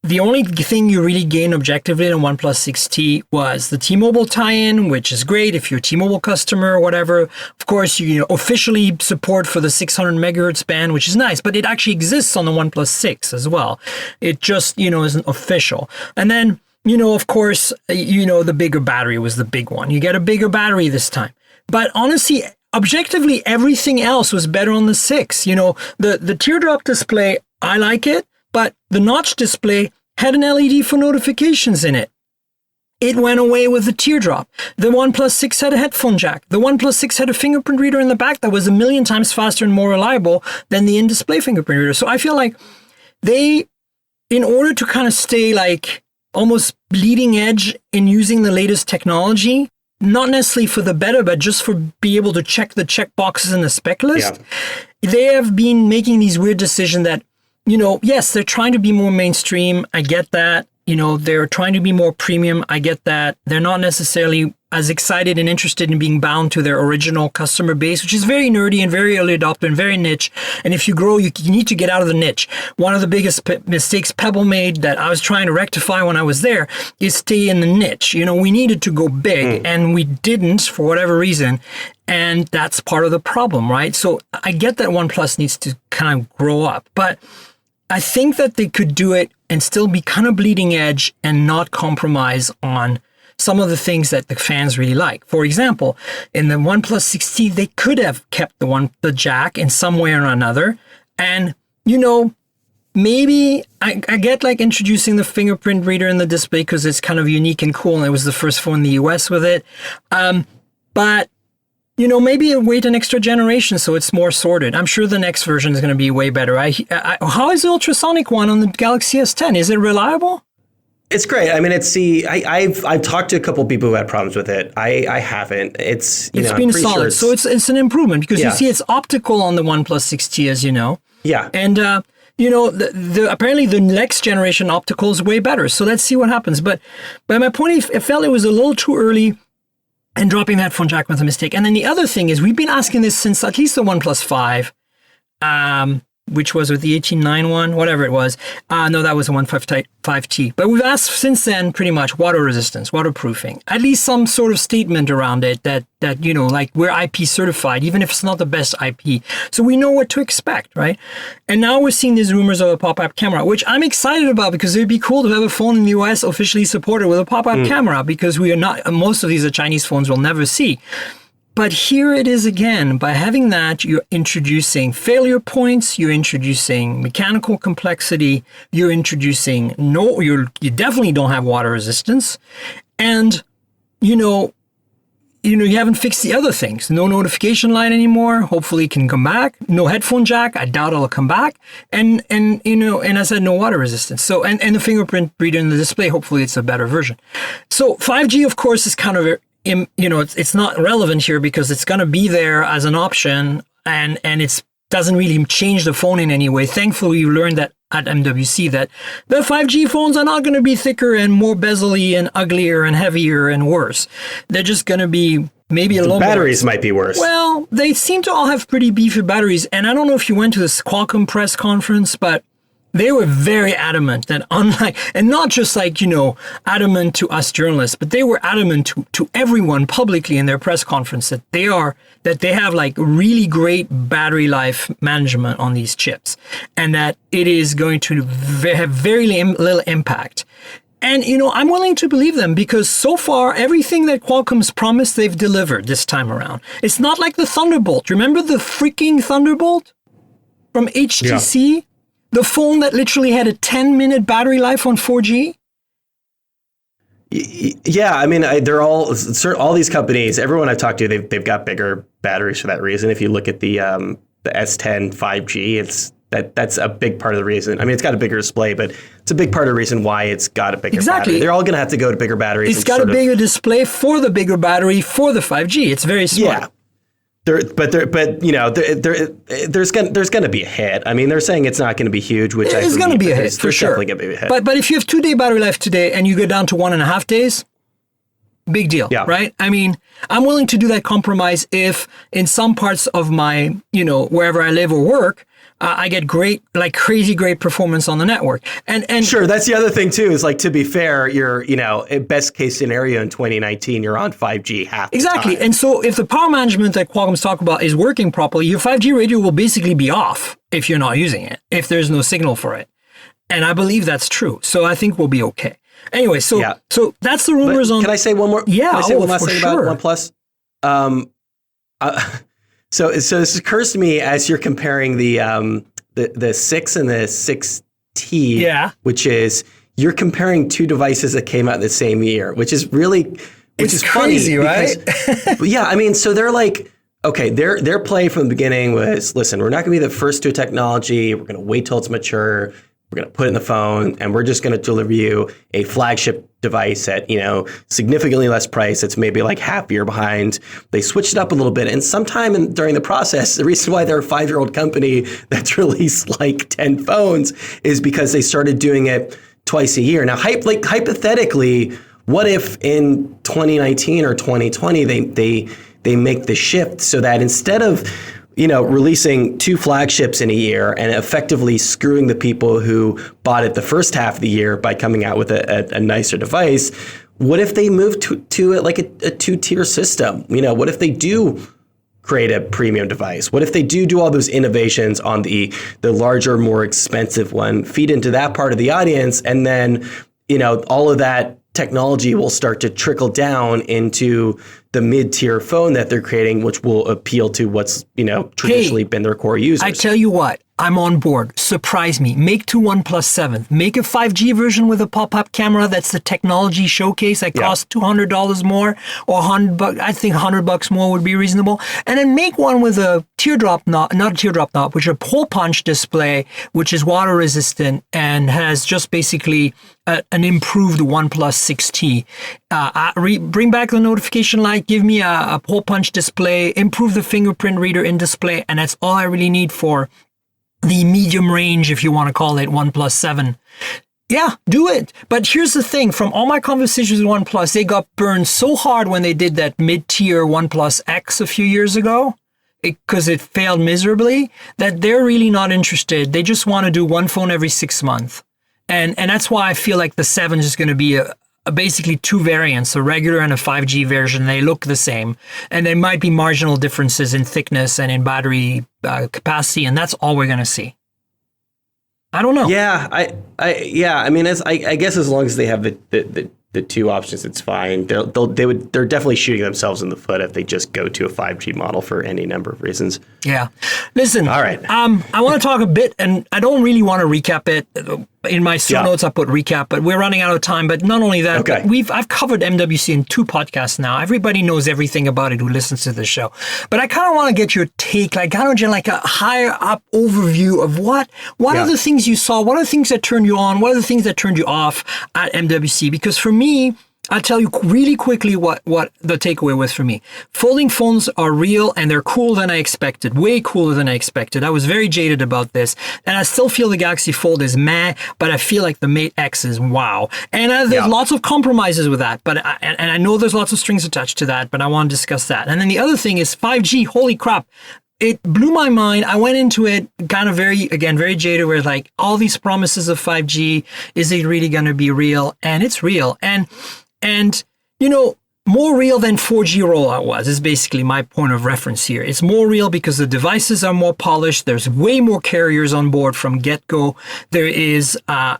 the only thing you really gain objectively in OnePlus 6T was the T-Mobile tie-in, which is great if you're a T-Mobile customer or whatever. Of course, you officially support for the 600 megahertz band, which is nice, but it actually exists on the OnePlus 6 as well. It just, isn't official. And then, of course, the bigger battery was the big one. You get a bigger battery this time. But honestly, objectively, everything else was better on the 6. The teardrop display, I like it. But the notch display had an LED for notifications in it. It went away with the teardrop. The OnePlus 6 had a headphone jack. The OnePlus 6 had a fingerprint reader in the back that was 1,000,000 times faster and more reliable than the in-display fingerprint reader. So I feel like they, in order to kind of stay almost bleeding edge in using the latest technology, not necessarily for the better, but just for be able to check the check boxes in the spec list, they have been making these weird decisions that, yes, they're trying to be more mainstream. I get that. They're trying to be more premium. I get that. They're not necessarily as excited and interested in being bound to their original customer base, which is very nerdy and very early adopter and very niche. And if you grow, you need to get out of the niche. One of the biggest mistakes Pebble made that I was trying to rectify when I was there is stay in the niche. We needed to go big and we didn't for whatever reason. And that's part of the problem, right? So I get that OnePlus needs to kind of grow up, but I think that they could do it and still be kind of bleeding edge and not compromise on some of the things that the fans really like. For example, in the OnePlus 6T, they could have kept the jack in some way or another. And, maybe I get introducing the fingerprint reader in the display because it's kind of unique and cool. And it was the first phone in the US with it. But maybe wait an extra generation so it's more sorted. I'm sure the next version is going to be way better. How is the ultrasonic one on the Galaxy S10? Is it reliable?
It's great. I mean, I've talked to a couple of people who had problems with it. I haven't. It's
been solid. So it's an improvement because you see it's optical on the OnePlus 6T, as you know.
Yeah.
And apparently the next generation optical is way better. So let's see what happens. But my point, I felt it was a little too early, and dropping the headphone jack was a mistake. And then the other thing is, we've been asking this since at least the OnePlus 5. Which was with the 18.9 one, whatever it was. No, that was the 1.5T. But we've asked since then pretty much water resistance, waterproofing, at least some sort of statement around it that like we're IP certified, even if it's not the best IP. So we know what to expect, right? And now we're seeing these rumors of a pop-up camera, which I'm excited about because it'd be cool to have a phone in the US officially supported with a pop-up camera, because most of these are Chinese phones we'll never see. But here it is again. By having that, you're introducing failure points, you're introducing mechanical complexity, you're introducing you definitely don't have water resistance. And, you haven't fixed the other things. No notification light anymore. Hopefully it can come back. No headphone jack. I doubt it'll come back. And I said no water resistance. So, and the fingerprint reader in the display, hopefully it's a better version. So 5G, of course, is kind of it's not relevant here because it's going to be there as an option, and it doesn't really change the phone in any way. Thankfully, we learned that at MWC that the 5G phones are not going to be thicker and more bezel-y and uglier and heavier and worse. They're just going to be maybe a little more.
Batteries might be worse.
Well, they seem to all have pretty beefy batteries, and I don't know if you went to this Qualcomm press conference, but they were very adamant that and not just adamant to us journalists, but they were adamant to everyone publicly in their press conference that they have like really great battery life management on these chips, and that it is going to have very little impact. And, I'm willing to believe them because so far, everything that Qualcomm's promised, they've delivered this time around. It's not like the Thunderbolt. Remember the freaking Thunderbolt from HTC? Yeah. The phone that literally had a 10-minute battery life on 4G?
Yeah, I mean, they're all these companies, everyone I've talked to, they've got bigger batteries for that reason. If you look at the S10 5G, that's a big part of the reason. I mean, it's got a bigger display, but it's a big part of the reason why it's got a bigger battery. They're all going to have to go to bigger batteries.
It's got a bigger display for the bigger battery for the 5G. It's very smart.
Yeah. There's gonna be a hit. I mean, they're saying it's not going to be huge, which
it's going to be a hit for sure.
Definitely going to be a hit.
But if you have 2-day battery life today and you go down to 1.5 days, big deal, right? I mean, I'm willing to do that compromise if in some parts of my, wherever I live or work, I get crazy great performance on the network. And
sure, that's the other thing too, is like, to be fair, you're, best case scenario in 2019, you're on 5G half the
Exactly.
time.
And so if the power management that Qualcomm's talk about is working properly, your 5G radio will basically be off if you're not using it, if there's no signal for it. And I believe that's true. So I think we'll be okay. Anyway, so that's the rumors on.
Can I say one more?
Yeah.
Can I say one last thing about OnePlus? So this occurs to me as you're comparing the 6 and the 6T, which is you're comparing two devices that came out the same year, which is
crazy,
funny,
right?
Yeah, I mean, so they're like, okay, their play from the beginning was, listen, we're not going to be the first to a technology. We're going to wait till it's mature. We're going to put it in the phone, and we're just going to deliver you a flagship device at, significantly less price. It's maybe like half a year behind. They switched it up a little bit. And sometime during the process, the reason why they're a 5-year-old company that's released like 10 phones is because they started doing it twice a year. Now, hypothetically, what if in 2019 or 2020, they make the shift so that instead of releasing 2 flagships in a year and effectively screwing the people who bought it the first half of the year by coming out with a nicer device, what if they move to like a 2-tier system? What if they do create a premium device? What if they do all those innovations on the larger, more expensive one, feed into that part of the audience, and then, all of that technology will start to trickle down into the mid-tier phone that they're creating, which will appeal to what's, traditionally been their core users.
I tell you what, I'm on board. Surprise me. Make two OnePlus 7. Make a 5G version with a pop-up camera. That's the technology showcase that costs $200 more, or $100. I think $100 more would be reasonable. And then make one with a teardrop knob, not a teardrop knob, which is a hole punch display, which is water resistant and has just basically an improved OnePlus 6T. Bring back the notification light. Give me a hole punch display. Improve the fingerprint reader in display, and that's all I really need for the medium range, if you want to call it, OnePlus 7. Yeah, do it. But here's the thing. From all my conversations with OnePlus, they got burned so hard when they did that mid-tier OnePlus X a few years ago, because it failed miserably, that they're really not interested. They just want to do one phone every 6 months. And that's why I feel like the 7 is going to be basically two variants, a regular and a 5G version. They look the same, and there might be marginal differences in thickness and in battery capacity, and that's all we're going to see. I don't know.
Yeah, I mean, I guess as long as they have the two options, it's fine. They're definitely shooting themselves in the foot if they just go to a 5G model for any number of reasons.
Yeah. Listen.
All right.
I want to talk a bit, and I don't really want to recap it. In my show notes, I put recap, but we're running out of time. But not only that, I've covered MWC in 2 podcasts now. Everybody knows everything about it who listens to the show. But I kind of want to get your take, like kind of like a higher up overview of what are the things you saw, what are the things that turned you on, what are the things that turned you off at MWC? Because for me, I'll tell you really quickly what the takeaway was for me. Folding phones are real, and they're cooler than I expected, way cooler than I expected. I was very jaded about this, and I still feel the Galaxy Fold is meh, but I feel like the Mate X is wow. And there's lots of compromises with that, but I know there's lots of strings attached to that, but I want to discuss that. And then the other thing is 5G. Holy crap. It blew my mind. I went into it kind of very jaded, where like all these promises of 5G, is it really going to be real? And it's real. And, you know, more real than 4G rollout was, is basically my point of reference here. It's more real because the devices are more polished. There's way more carriers on board from get-go. There is, a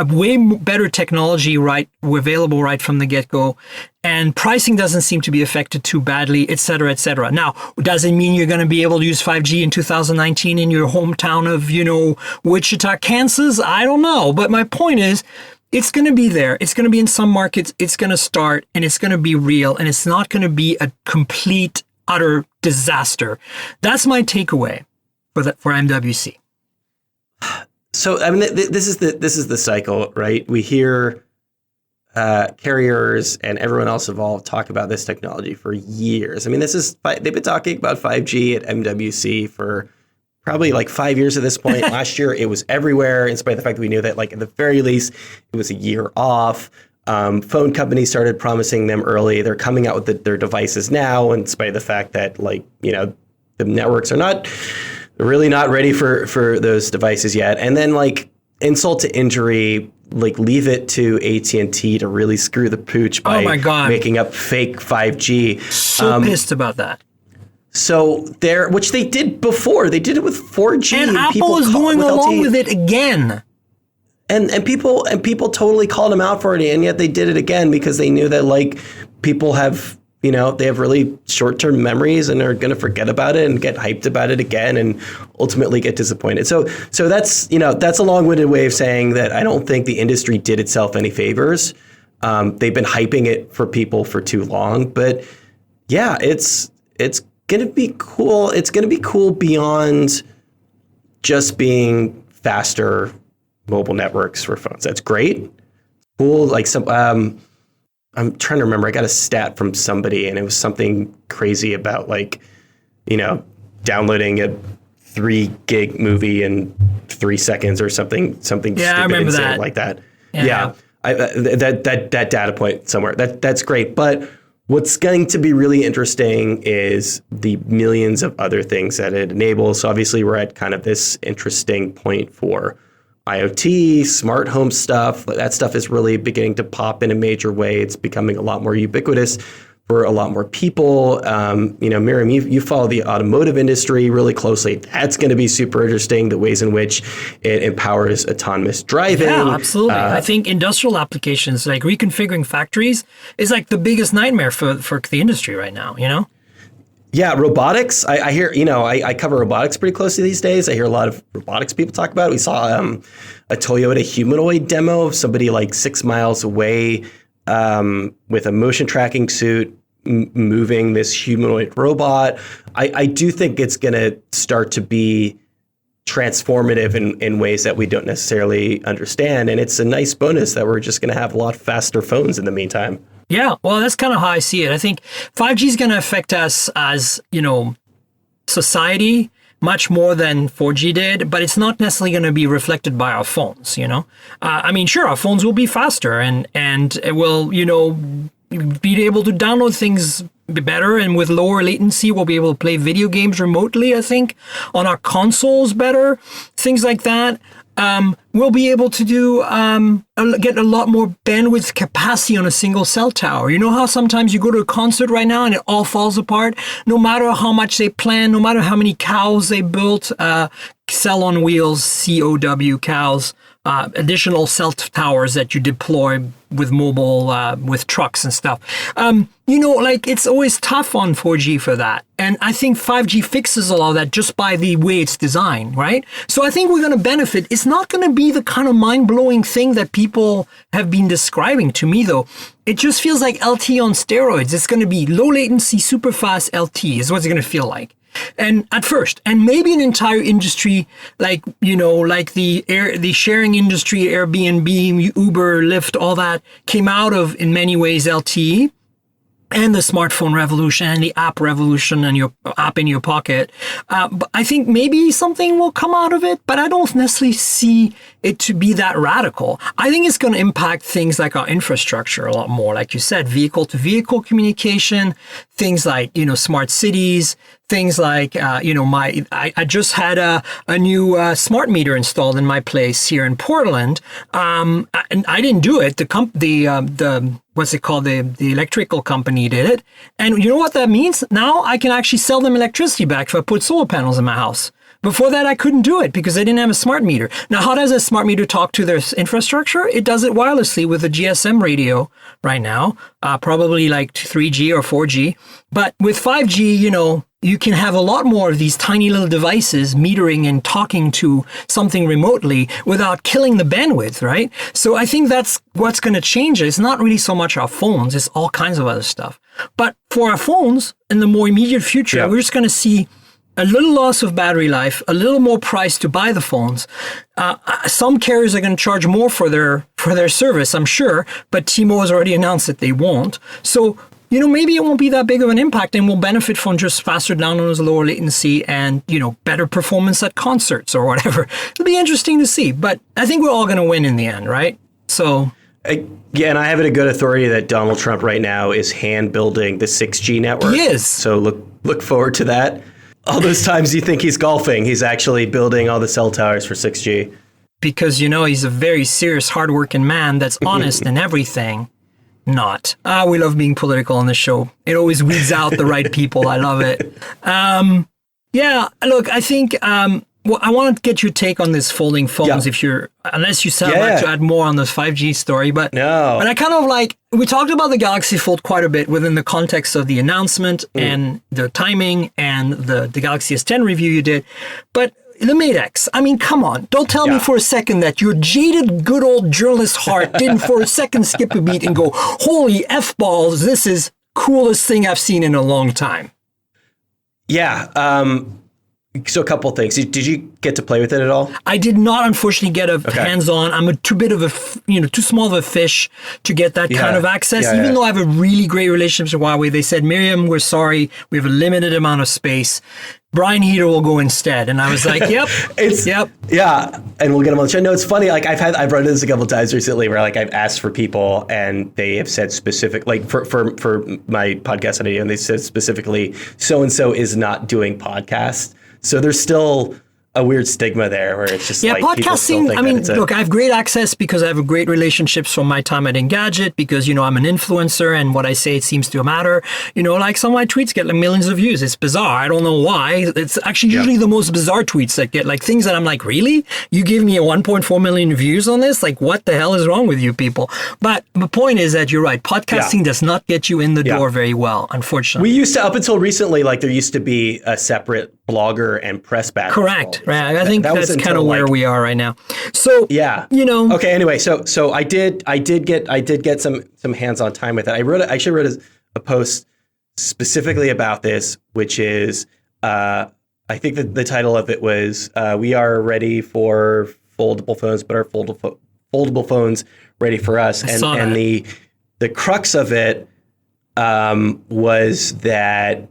way better technology available right from the get-go. And pricing doesn't seem to be affected too badly, et cetera, et cetera. Now, does it mean you're going to be able to use 5G in 2019 in your hometown of, Wichita, Kansas? I don't know. But my point is, it's going to be there. It's going to be in some markets. It's going to start, and it's going to be real, and it's not going to be a complete, utter disaster. That's my takeaway for MWC.
So, I mean, this is the cycle, right? We hear carriers and everyone else involved talk about this technology for years. I mean, they've been talking about 5G at MWC for probably like 5 years at this point. Last year, it was everywhere, in spite of the fact that we knew that, like, at the very least, it was a year off. Phone companies started promising them early. They're coming out with their devices now, in spite of the fact that, the networks are really not ready for those devices yet. And then, like, insult to injury, like, leave it to AT&T to really screw the pooch by making up fake 5G.
So pissed about that.
So which they did before. They did it with 4G.
And Apple is going along with it again.
And people totally called them out for it, and yet they did it again because they knew that, like, people have, they have really short-term memories and are going to forget about it and get hyped about it again and ultimately get disappointed. So that's a long-winded way of saying that I don't think the industry did itself any favors. They've been hyping it for people for too long, but yeah, it's going to be cool. It's going to be cool beyond just being faster mobile networks for phones. That's great. Cool. Like I'm trying to remember. I got a stat from somebody, and it was something crazy about, like, downloading a 3 gig movie in 3 seconds or something. Yeah, stupid, I remember that. Like that. Yeah. That data point somewhere. That's great. But what's going to be really interesting is the millions of other things that it enables. So obviously, we're at kind of this interesting point for IoT, smart home stuff. That stuff is really beginning to pop in a major way. It's becoming a lot more ubiquitous for a lot more people. Miriam, you follow the automotive industry really closely. That's going to be super interesting, the ways in which it empowers autonomous driving.
Yeah, absolutely. I think industrial applications, like reconfiguring factories, is like the biggest nightmare for the industry right now,
Yeah, robotics. I hear, I cover robotics pretty closely these days. I hear a lot of robotics people talk about it. We saw a Toyota humanoid demo of somebody like 6 miles away with a motion tracking suit moving this humanoid robot. I do think it's going to start to be transformative in ways that we don't necessarily understand. And it's a nice bonus that we're just going to have a lot faster phones in the meantime.
Yeah, well, that's kind of how I see it. I think 5G is going to affect us as, society much more than 4G did, but it's not necessarily going to be reflected by our phones, sure, our phones will be faster and it will, be able to download things better, and with lower latency, we'll be able to play video games remotely, I think, on our consoles better, things like that. We'll be able to get a lot more bandwidth capacity on a single cell tower. You know how sometimes you go to a concert right now and it all falls apart? No matter how much they plan, no matter how many cows they built, cell on wheels, COW, cows, additional cell towers that you deploy with mobile, with trucks and stuff. It's always tough on 4G for that. And I think 5G fixes a lot of that just by the way it's designed, right? So I think we're going to benefit. It's not going to be the kind of mind-blowing thing that people have been describing to me, though. It just feels like LTE on steroids. It's going to be low latency, super fast LTE is what it's going to feel like. And at first, and maybe an entire industry like the sharing industry, Airbnb, Uber, Lyft, all that came out of, in many ways, LTE. And the smartphone revolution and the app revolution and your app in your pocket. But I think maybe something will come out of it, but I don't necessarily see it to be that radical. I think it's going to impact things like our infrastructure a lot more. Like you said, vehicle to vehicle communication, things like, smart cities, things like, I just had a new smart meter installed in my place here in Portland. And I didn't do it. What's it called? The electrical company did it. And you know what that means? Now I can actually sell them electricity back if I put solar panels in my house. Before that, I couldn't do it because I didn't have a smart meter. Now, how does a smart meter talk to their infrastructure? It does it wirelessly with a GSM radio right now, probably like 3G or 4G. But with 5G, you can have a lot more of these tiny little devices metering and talking to something remotely without killing the bandwidth, right? So I think that's what's going to change it. It's not really so much our phones. It's all kinds of other stuff. But for our phones, in the more immediate future, we're just going to see a little loss of battery life, a little more price to buy the phones. Some carriers are going to charge more for their service, I'm sure, but T-Mobile has already announced that they won't. So, maybe it won't be that big of an impact and we'll benefit from just faster downloads, lower latency, and, better performance at concerts or whatever. It'll be interesting to see, but I think we're all going to win in the end, right? So...
Yeah, and I have it a good authority that Donald Trump right now is hand building the 6G network.
He is.
So look forward to that. All those times you think he's golfing, he's actually building all the cell towers for 6G.
Because, he's a very serious, hardworking man that's honest in everything. Not. We love being political on this show. It always weeds out the right people. I love it. Look, I think... I want to get your take on this folding phones unless you would like to add more on this 5G story. But I kind of we talked about the Galaxy Fold quite a bit within the context of the announcement and the timing and the Galaxy S10 review you did. But the Mate X, I mean, come on. Don't tell me for a second that your jaded, good old journalist heart didn't for a second skip a beat and go, holy F-balls, this is coolest thing I've seen in a long time.
Yeah. So a couple of things. Did you get to play with it at all?
I did not, unfortunately, get a hands-on. I'm too small of a fish to get that kind of access. Even though I have a really great relationship with Huawei, they said, Miriam, we're sorry. We have a limited amount of space. Brian Heater will go instead. And I was like, yep.
Yeah. And we'll get him on the show. No, it's funny. I've run into this a couple of times recently where I've asked for people and they have said specific, for my podcast idea, and they said specifically, so-and-so is not doing podcasts. So there's still a weird stigma there where it's just
yeah,
like people still
podcasting.
think
I mean,
that it's
look, I have great access because I have great relationships from my time at Engadget because, I'm an influencer and what I say, it seems to matter. Like some of my tweets get like millions of views. It's bizarre. I don't know why. It's actually usually the most bizarre tweets that get like things that I'm like, really? You give me a 1.4 million views on this? Like, what the hell is wrong with you people? But the point is that you're right. Podcasting does not get you in the door very well, unfortunately.
We used to, up until recently, like there used to be a separate blogger and press battle.
Correct. Right. I think that's kind of where we are right now. So
yeah. Okay. Anyway, so I did get some hands-on time with it. I actually wrote a post specifically about this, which is I think that the title of it was "We are ready for foldable phones, but are foldable phones ready for us?" And the crux of it was that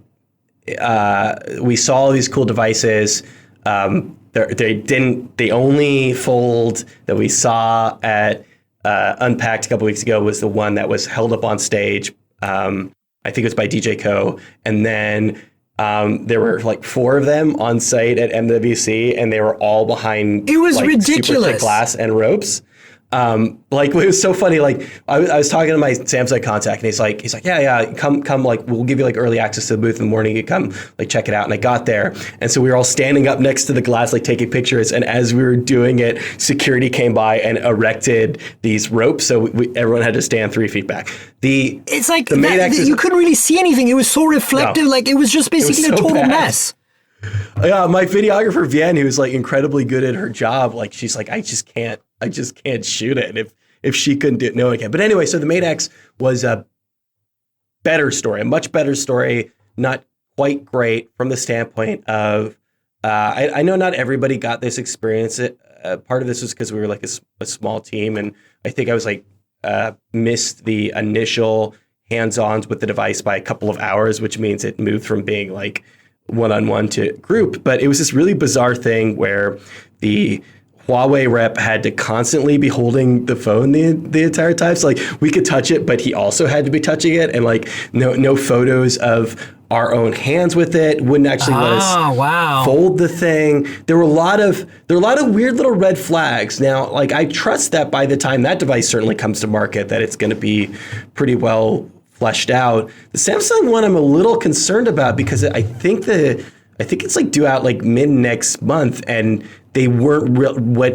we saw all these cool devices. The only fold that we saw at Unpacked a couple weeks ago was the one that was held up on stage. I think it was by DJ Co. And then there were like 4 of them on site at MWC, and they were all behind.
It was
like,
ridiculous.
Super thick glass and ropes. Like it was so funny. Like I was talking to my Samsung contact, and he's like, yeah, come, like we'll give you like early access to the booth in the morning. You come like check it out. And I got there, and so we were all standing up next to the glass, like taking pictures. And as we were doing it, security came by and erected these ropes, so everyone had to stand 3 feet back.
It's like you couldn't really see anything. It was so reflective. No, like it was just basically a total mess.
Yeah, my videographer Vienne, who's like incredibly good at her job, like she's like, I just can't shoot it. And if she couldn't do it, no one can. But anyway, so the Mate X was a better story, a much better story, not quite great from the standpoint of, I know not everybody got this experience. Part of this was because we were like a small team, and I think I was like missed the initial hands-ons with the device by a couple of hours, which means it moved from being like one-on-one to group. But it was this really bizarre thing where the Huawei rep had to constantly be holding the phone the entire time. So like we could touch it, but he also had to be touching it, and like no photos of our own hands with it. Wouldn't actually let us fold the thing. There were a lot of weird little red flags. Now, like I trust that by the time that device certainly comes to market, that it's going to be pretty well fleshed out. The Samsung one I'm a little concerned about because I think it's like due out like mid next month, and they weren't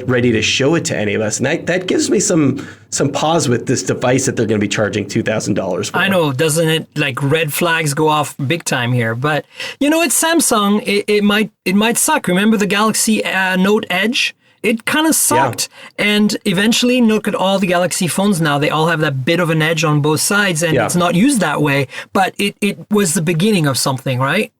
ready to show it to any of us. And that gives me some pause with this device that they're going to be charging $2,000 for.
I know, doesn't it? Like red flags go off big time here. But it's Samsung. It might suck. Remember the Galaxy Note Edge? It kind of sucked. Yeah. And eventually, look at all the Galaxy phones now. They all have that bit of an edge on both sides, and it's not used that way. But it was the beginning of something, right?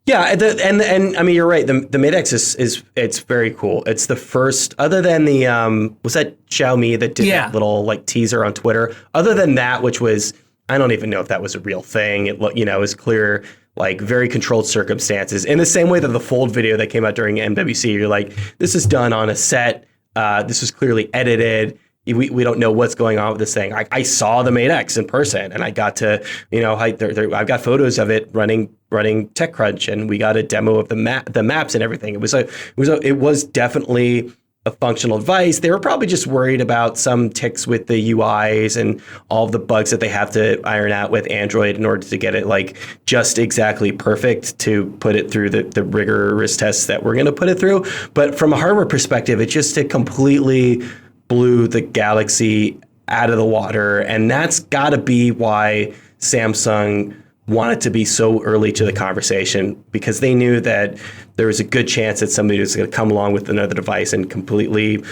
Yeah, and I mean, you're right. The Mate X is it's very cool. It's the first, other than the was that Xiaomi that did that little like teaser on Twitter. Other than that, which was, I don't even know if that was a real thing. It was clear, like very controlled circumstances. In the same way that the Fold video that came out during MWC, you're like, this is done on a set. This was clearly edited. We don't know what's going on with this thing. I saw the Mate X in person, and I got to, I've got photos of it running TechCrunch, and we got a demo of the maps and everything. It was definitely a functional device. They were probably just worried about some ticks with the UIs and all of the bugs that they have to iron out with Android in order to get it like just exactly perfect to put it through the rigorous tests that we're going to put it through. But from a hardware perspective, it completely blew the Galaxy out of the water. And that's got to be why Samsung wanted to be so early to the conversation, because they knew that there was a good chance that somebody was going to come along with another device and completely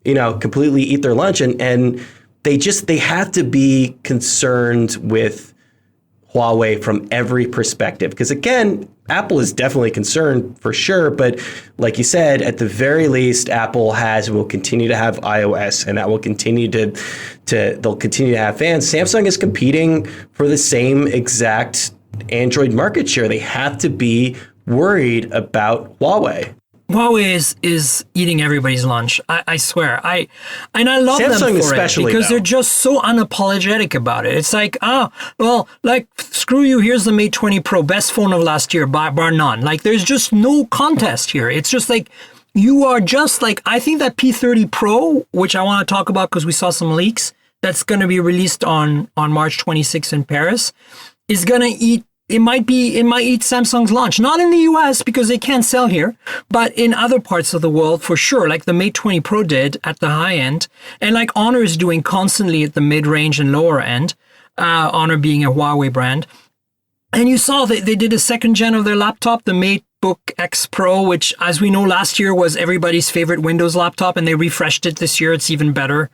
eat their lunch. And they have to be concerned with Huawei from every perspective. Because again, Apple is definitely concerned for sure, but like you said, at the very least, Apple will continue to have iOS, and that will continue they'll continue to have fans. Samsung is competing for the same exact Android market share. They have to be worried about Huawei.
Huawei is eating everybody's lunch. I swear. I love them
Samsung
for
especially,
it because
though.
they're just so unapologetic about it. It's like, screw you. Here's the Mate 20 Pro, best phone of last year, bar none. Like, there's just no contest here. It's just like, you are just like, I think that P30 Pro, which I want to talk about because we saw some leaks, that's going to be released on March 26th in Paris, is going to eat. It might eat Samsung's lunch. Not in the US because they can't sell here, but in other parts of the world for sure, like the Mate 20 Pro did at the high end, and like Honor is doing constantly at the mid-range and lower end, Honor being a Huawei brand. And you saw that they did a second gen of their laptop, the MateBook X Pro, which, as we know, last year was everybody's favorite Windows laptop, and they refreshed it this year. It's even better.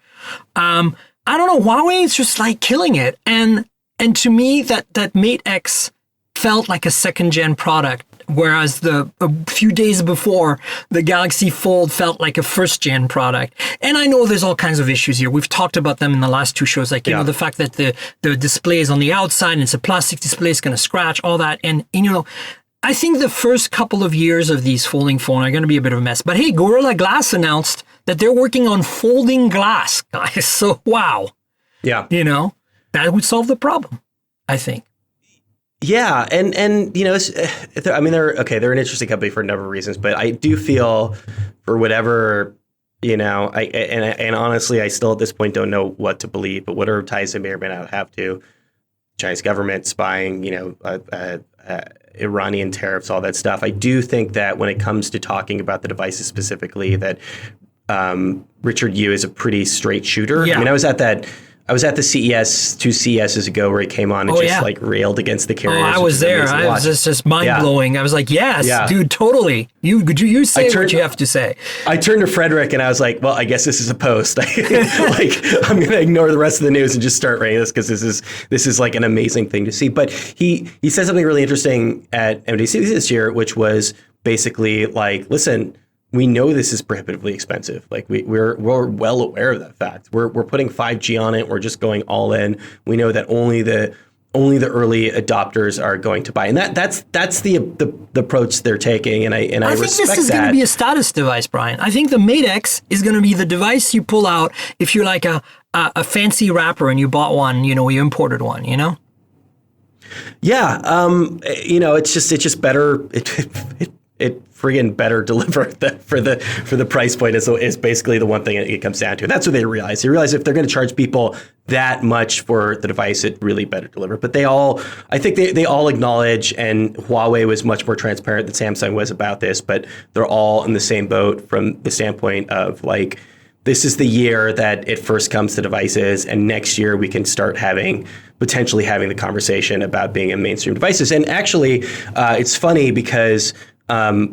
I don't know. Huawei is just like killing it. And to me, that Mate X felt like a second-gen product, whereas a few days before, the Galaxy Fold felt like a first-gen product. And I know there's all kinds of issues here. We've talked about them in the last two shows, like, you know, the fact that the display is on the outside and it's a plastic display, it's going to scratch, all that. And, you know, I think the first couple of years of these folding phones are going to be a bit of a mess. But hey, Gorilla Glass announced that they're working on folding glass, guys. So, wow.
Yeah.
You know, that would solve the problem, I think.
Yeah, and you know, I mean, they're an interesting company for a number of reasons, but I do feel for whatever, you know, and honestly, I still at this point don't know what to believe, but whatever ties they may or may not have to Chinese government spying, you know, Iranian tariffs, all that stuff. I do think that when it comes to talking about the devices specifically, that Richard Yu is a pretty straight shooter.
Yeah.
I mean, I was at the CES 2 CESs ago where he came on and like railed against the carriers.
I was there. I was just mind blowing. I was like, yes, dude, totally. You say what you have to say.
I turned to Frederick and I was like, well, I guess this is a post. Like, I'm going to ignore the rest of the news and just start writing this because this is like an amazing thing to see. But he said something really interesting at MWC this year, which was basically like, listen, we know this is prohibitively expensive. Like we're well aware of that fact. We're putting 5G on it. We're just going all in. We know that only the early adopters are going to buy, and that's the approach they're taking. And I respect that. I think
this is going to be a status device, Brian. I think the Mate X is going to be the device you pull out if you're like a fancy rapper and you bought one. You know, you imported one. You know.
Yeah. You know, it's just better. It friggin' better deliver for the price point is basically the one thing it comes down to. That's what they realize. They realize if they're going to charge people that much for the device, it really better deliver. But I think they all acknowledge, and Huawei was much more transparent than Samsung was about this, but they're all in the same boat from the standpoint of like, this is the year that it first comes to devices, and next year we can start potentially having the conversation about being in mainstream devices. And actually, it's funny because right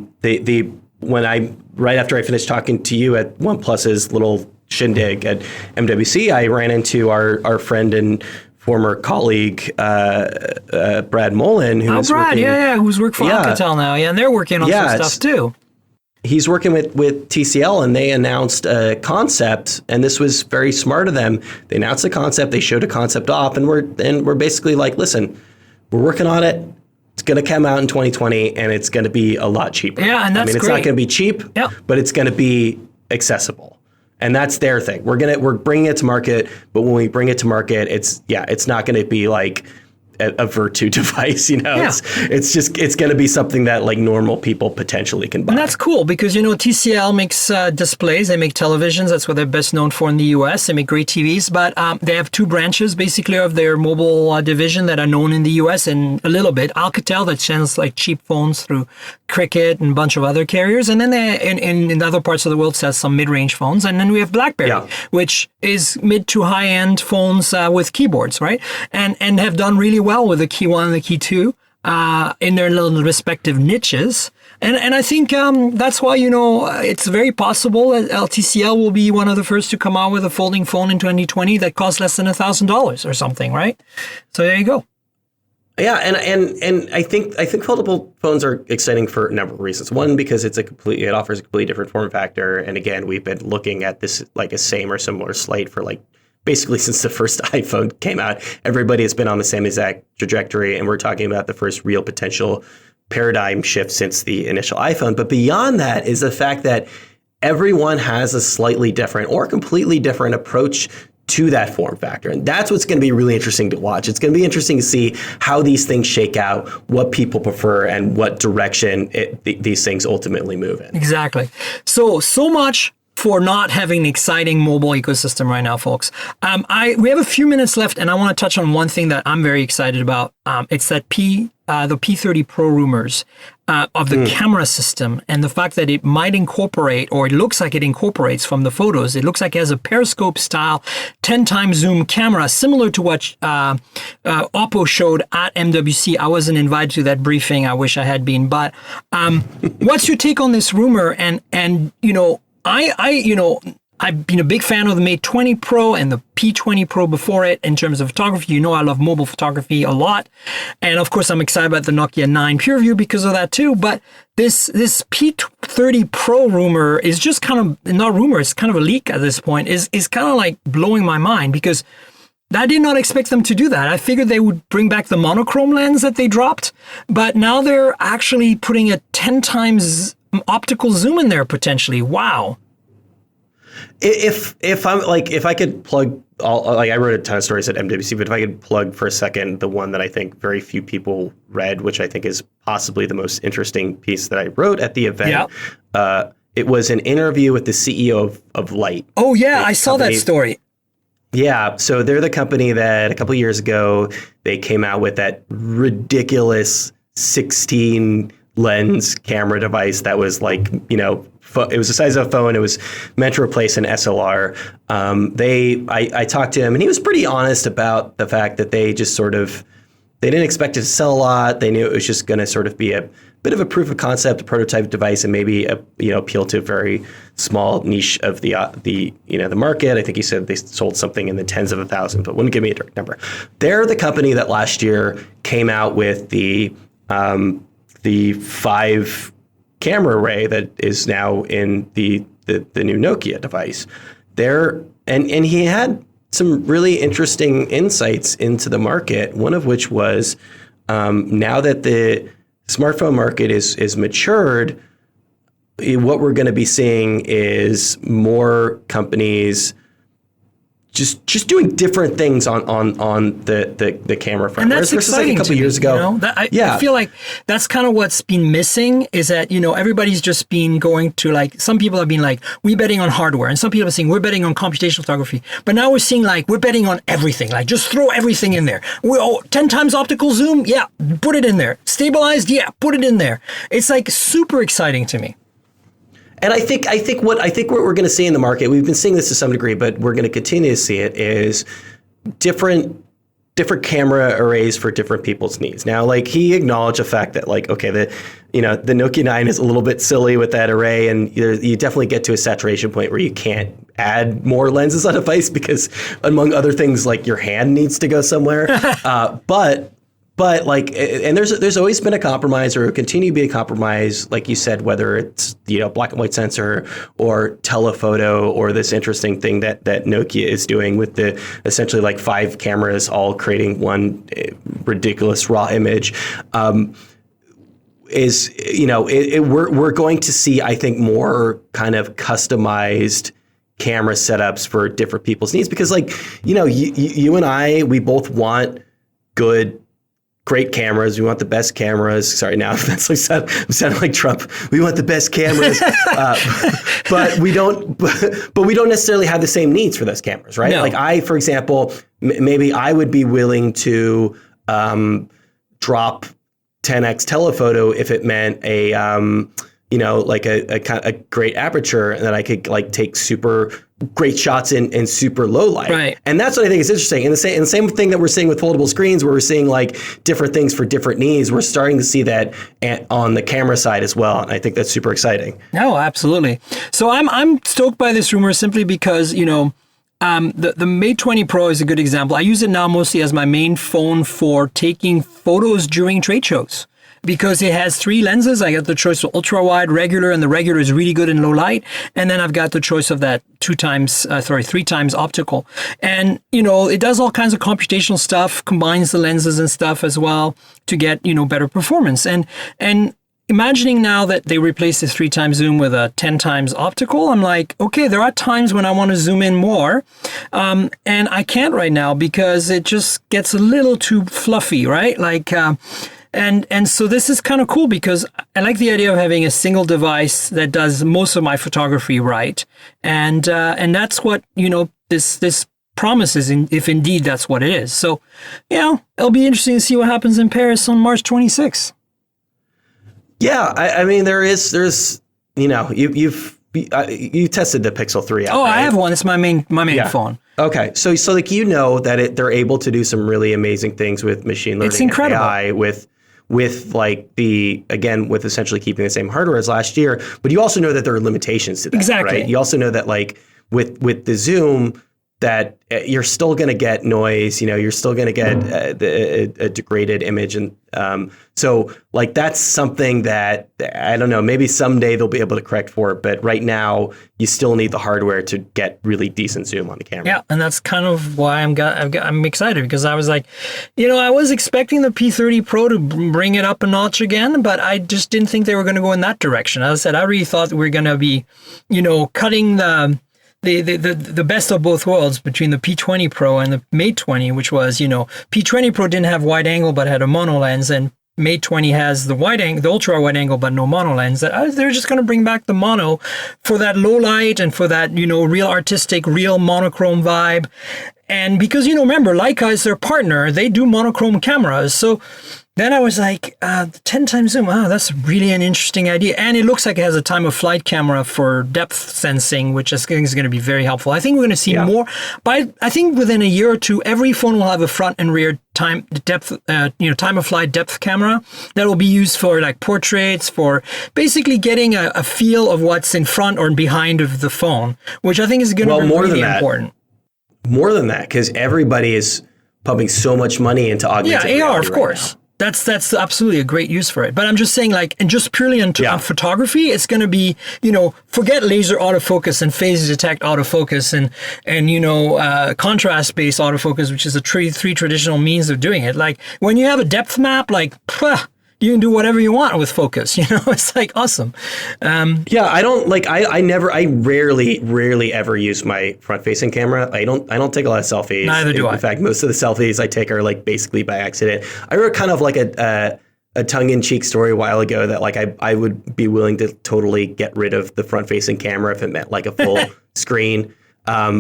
after I finished talking to you at OnePlus's little shindig at MWC, I ran into our friend and former colleague Brad Mullen, who's who's
working for Alcatel now, and they're working on some stuff too.
He's working with TCL, and they announced a concept, and this was very smart of them. They announced a concept, they showed a concept off, and we're basically like, listen, we're working on it. It's going to come out in 2020, and it's going to be a lot cheaper.
Yeah, and that's
it's
great.
Not going to be cheap, but it's going to be accessible, and that's their thing. We're bringing it to market, but when we bring it to market, it's not going to be like a Virtu device, you know. Yeah. It's going to be something that like normal people potentially can buy.
And that's cool because, you know, TCL makes displays, they make televisions. That's what they're best known for in the US. They make great TVs, but they have two branches basically of their mobile division that are known in the US and a little bit. Alcatel that sends like cheap phones through Cricket and a bunch of other carriers. And then they, in other parts of the world, sells some mid-range phones. And then we have BlackBerry, which is mid to high-end phones with keyboards, right? And have done really well with the Key 1 and the Key 2 in their little respective niches. And I think that's why, you know, it's very possible that TCL will be one of the first to come out with a folding phone in 2020 that costs less than $1,000 or something, right? So there you go.
Yeah, and I think foldable phones are exciting for a number of reasons. One, because it offers a completely different form factor. And again, we've been looking at this like a same or similar slate for like basically since the first iPhone came out. Everybody has been on the same exact trajectory, and we're talking about the first real potential paradigm shift since the initial iPhone. But beyond that is the fact that everyone has a slightly different or completely different approach to that form factor. And that's what's going to be really interesting to watch. It's going to be interesting to see how these things shake out, what people prefer, and what direction these things ultimately move in.
Exactly. So much for not having an exciting mobile ecosystem right now, folks. We have a few minutes left, and I want to touch on one thing that I'm very excited about. It's that the P30 Pro rumors of the camera system, and the fact that it might incorporate, or it looks like it incorporates from the photos. It looks like it has a periscope style 10 times zoom camera, similar to what Oppo showed at MWC. I wasn't invited to that briefing. I wish I had been. But what's your take on this rumor? And you know, I've been a big fan of the Mate 20 Pro and the P20 Pro before it in terms of photography. You know, I love mobile photography a lot. And of course, I'm excited about the Nokia 9 PureView because of that too. But this P30 Pro rumor is just kind of, not rumor, it's kind of a leak at this point, is kind of like blowing my mind, because I did not expect them to do that. I figured they would bring back the monochrome lens that they dropped, but now they're actually putting a 10 times optical zoom in there potentially. Wow.
If I could plug I wrote a ton of stories at MWC, but if I could plug for a second the one that I think very few people read, which I think is possibly the most interesting piece that I wrote at the event. Yeah. It was an interview with the CEO of Light.
Oh yeah, I saw that story.
Yeah, so they're the company that a couple of years ago they came out with that ridiculous 16 lens camera device that was like, you know, it was the size of a phone. It was meant to replace an SLR. I talked to him, and he was pretty honest about the fact that they just sort of, they didn't expect it to sell a lot. They knew it was just going to sort of be a bit of a proof of concept, a prototype device, and maybe appeal to a very small niche of the market. I think he said they sold something in the tens of thousands, but wouldn't give me a direct number. They're the company that last year came out with the 5 camera array that is now in the new Nokia device. And he had some really interesting insights into the market, one of which was now that the smartphone market is matured, what we're going to be seeing is more companies just doing different things on the camera front.
And that's exciting.
Like a couple years ago.
You know? I feel like that's kind of what's been missing, is that, you know, everybody's just been going to, like, some people have been like, we're betting on hardware, and some people are saying we're betting on computational photography. But now we're seeing like we're betting on everything. Like, just throw everything in there. 10 times optical zoom, yeah, put it in there. Stabilized, yeah, put it in there. It's like super exciting to me.
And I think what we're going to see in the market, we've been seeing this to some degree, but we're going to continue to see it, is different camera arrays for different people's needs. Now, like, he acknowledged the fact that, like, okay, the Nokia 9 is a little bit silly with that array, and you definitely get to a saturation point where you can't add more lenses on a device because, among other things, like, your hand needs to go somewhere. But like, and there's always been a compromise, or continue to be a compromise, like you said, whether it's, you know, black and white sensor or telephoto, or this interesting thing that Nokia is doing with the essentially like 5 cameras all creating one ridiculous raw image. We're going to see, I think, more kind of customized camera setups for different people's needs, because, like, you know, you and I, we both want great cameras. We want the best cameras. Sorry, now that's like sounding like Trump. We want the best cameras, but we don't. But we don't necessarily have the same needs for those cameras, right?
No.
Like, I, for example, maybe I would be willing to drop 10x telephoto if it meant a great aperture that I could, like, take super great shots in super low light. Right. And that's what I think is interesting. And the same thing that we're seeing with foldable screens, where we're seeing, like, different things for different needs, we're starting to see that on the camera side as well. And I think that's super exciting.
No, absolutely. So I'm stoked by this rumor simply because, you know, The Mate 20 Pro is a good example. I use it now mostly as my main phone for taking photos during trade shows. Because it has 3 lenses, I got the choice of ultra wide, regular, and the regular is really good in low light. And then I've got the choice of that 3 times optical. And, it does all kinds of computational stuff, combines the lenses and stuff as well to get, better performance. And imagining now that they replace this 3 times zoom with a 10 times optical, I'm like, okay, there are times when I want to zoom in more. And I can't right now because it just gets a little too fluffy, right? And so this is kind of cool because I like the idea of having a single device that does most of my photography right. And that's what, this promises, if indeed that's what it is. So, it'll be interesting to see what happens in Paris on March 26th.
Yeah, I mean, there's, you tested the Pixel 3 out, right?
I have one. It's my main phone.
Okay, so that they're able to do some really amazing things with machine learning.
It's incredible.
And AI with with essentially keeping the same hardware as last year. But you also know that there are limitations to that,
exactly.
Right? You also know that with the zoom, that you're still going to get noise, you're still going to get a degraded image. And so that's something that, I don't know, maybe someday they'll be able to correct for it. But right now, you still need the hardware to get really decent zoom on the camera.
Yeah, and that's kind of why I'm excited, because I was like, I was expecting the P30 Pro to bring it up a notch again, but I just didn't think they were going to go in that direction. As I said, I really thought we were going to be, cutting the best of both worlds between the P20 Pro and the Mate 20, which was, P20 Pro didn't have wide angle but had a mono lens, and Mate 20 has the ultra wide angle but no mono lens. They're just going to bring back the mono for that low light and for that, real artistic, real monochrome vibe. And because, remember, Leica is their partner, they do monochrome cameras. So then I was like, 10 times zoom, wow, that's really an interesting idea. And it looks like it has a time of flight camera for depth sensing, which I think is going to be very helpful. I think we're going to see more. But I think within a year or two, every phone will have a front and rear time of flight depth camera that will be used for portraits, for basically getting a feel of what's in front or behind of the phone, which I think is going to be really important.
More than that, because everybody is pumping so much money into augmented reality.
AR, of course. That's absolutely a great use for it. But I'm just saying, and just purely on photography, it's going to be, forget laser autofocus and phase detect autofocus and contrast-based autofocus, which is the three traditional means of doing it. When you have a depth map, you can do whatever you want with focus. It's awesome.
I rarely ever use my front-facing camera. I don't take a lot of selfies.
Neither do I.
In fact, most of the selfies I take are basically by accident. I wrote kind of a tongue-in-cheek story a while ago that I would be willing to totally get rid of the front-facing camera if it meant a full screen.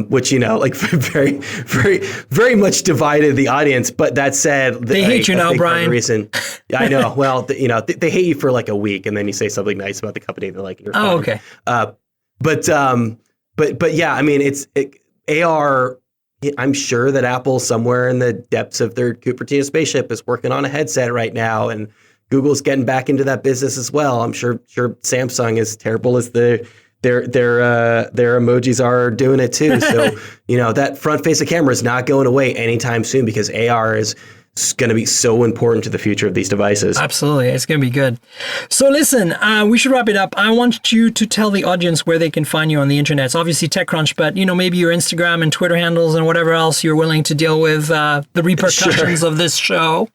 Which very, very, very much divided the audience. But that said,
they hate you now, Brian.
I know. Well, they hate you for a week, and then you say something nice about the company, and they're like, "You're fine."
Okay.
But yeah, I mean, it's AR. I'm sure that Apple, somewhere in the depths of their Cupertino spaceship, is working on a headset right now, and Google's getting back into that business as well. I'm sure Samsung, as terrible as their emojis are, doing it too. So, that front face of camera is not going away anytime soon, because AR is going to be so important to the future of these devices.
Absolutely. It's going to be good. So listen, we should wrap it up. I want you to tell the audience where they can find you on the internet. It's obviously TechCrunch, but maybe your Instagram and Twitter handles and whatever else you're willing to deal with, the repercussions of this show.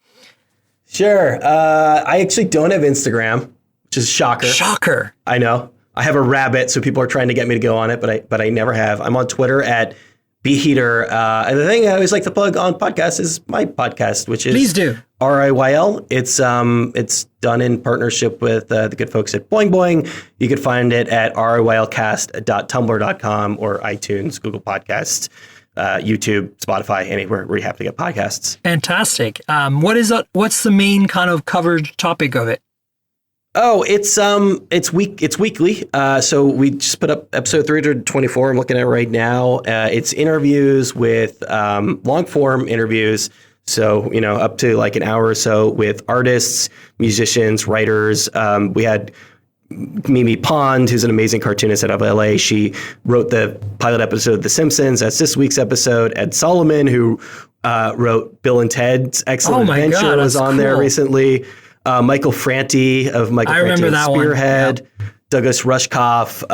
Sure. I actually don't have Instagram, which is shocker.
Shocker.
I know. I have a rabbit, so people are trying to get me to go on it, but I never have. I'm on Twitter at bheater. And the thing I always like to plug on podcasts is my podcast, which is
Please do.
RIYL. It's done in partnership with the good folks at Boing Boing. You can find it at riylcast.tumblr.com or iTunes, Google Podcasts, YouTube, Spotify, anywhere where you have to get podcasts.
Fantastic. What's the main kind of covered topic of it?
Oh, it's weekly. So we just put up episode 324. I'm looking at it right now. It's interviews with long form interviews. So, up to an hour or so with artists, musicians, writers. We had Mimi Pond, who's an amazing cartoonist out of LA. She wrote the pilot episode of The Simpsons. That's this week's episode. Ed Solomon, who wrote Bill and Ted's Excellent Adventure, was on there recently. Michael Franti of Michael Franti and Spearhead. Yeah. Douglas Rushkoff.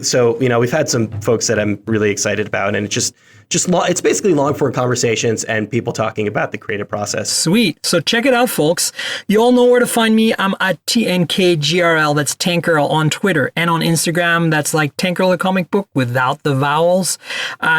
So we've had some folks that I'm really excited about, and it's basically long form conversations and people talking about the creative process.
Sweet. So check it out, folks. You all know where to find me. I'm at TNKGRL. That's Tankgirl on Twitter, and on Instagram. That's like Tankgirl the comic book without the vowels.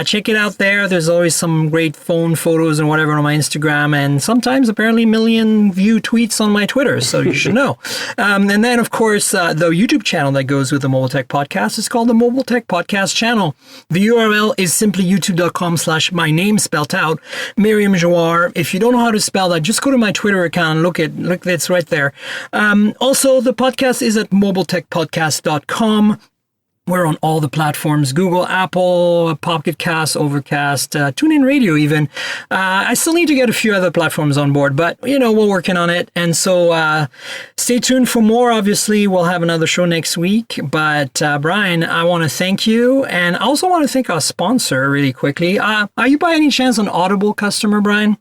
Check it out there. There's always some great phone photos and whatever on my Instagram, and sometimes apparently million view tweets on my Twitter. So you should know. And then of course the YouTube channel that goes with the Mobile Tech Podcast is called the Mobile Tech Podcast channel. The URL is simply youtube.com/my name spelt out, Miriam Jouar. If you don't know how to spell that, just go to my Twitter account. Look, it's right there. Also, the podcast is at mobiletechpodcast.com. We're on all the platforms: Google, Apple, Pocket Cast, Overcast, TuneIn Radio even. I still need to get a few other platforms on board, but, we're working on it. And so stay tuned for more. Obviously, we'll have another show next week. But Brian, I want to thank you. And I also want to thank our sponsor really quickly. Are you by any chance an Audible customer, Brian?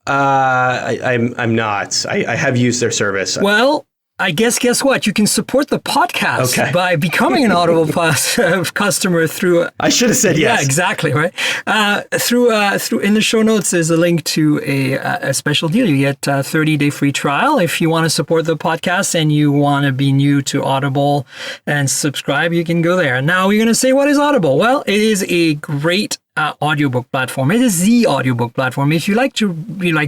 I'm not. I have used their service.
Well, I guess what? You can support the podcast by becoming an Audible customer through...
I should have said yes.
Yeah, exactly, right? Through in the show notes, there's a link to a special deal. You get a 30-day free trial. If you want to support the podcast and you want to be new to Audible and subscribe, you can go there. Now, you're going to say, what is Audible? Well, it is a great audiobook platform. It is the audiobook platform. If you like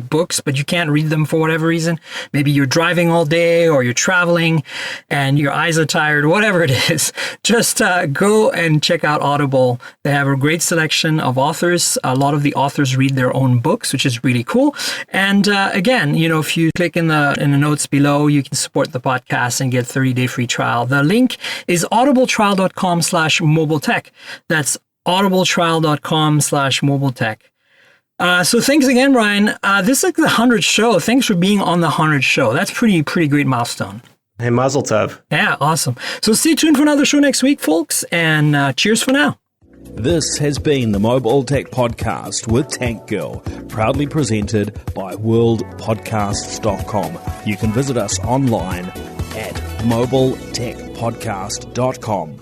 books, but you can't read them for whatever reason, maybe you're driving all day or you're traveling and your eyes are tired, whatever it is, just go and check out Audible. They have a great selection of authors. A lot of the authors read their own books, which is really cool. And again, if you click in the notes below, you can support the podcast and get 30-day free trial. The link is audibletrial.com/mobiletech. That's audibletrial.com/mobiletech. So thanks again, Brian. This is like the 100th show. Thanks for being on the 100th show. That's pretty great milestone.
Hey, mazel tov.
Yeah, awesome. So stay tuned for another show next week, folks, and cheers for now.
This has been the Mobile Tech Podcast with Tank Girl, proudly presented by worldpodcasts.com. You can visit us online at mobiletechpodcast.com.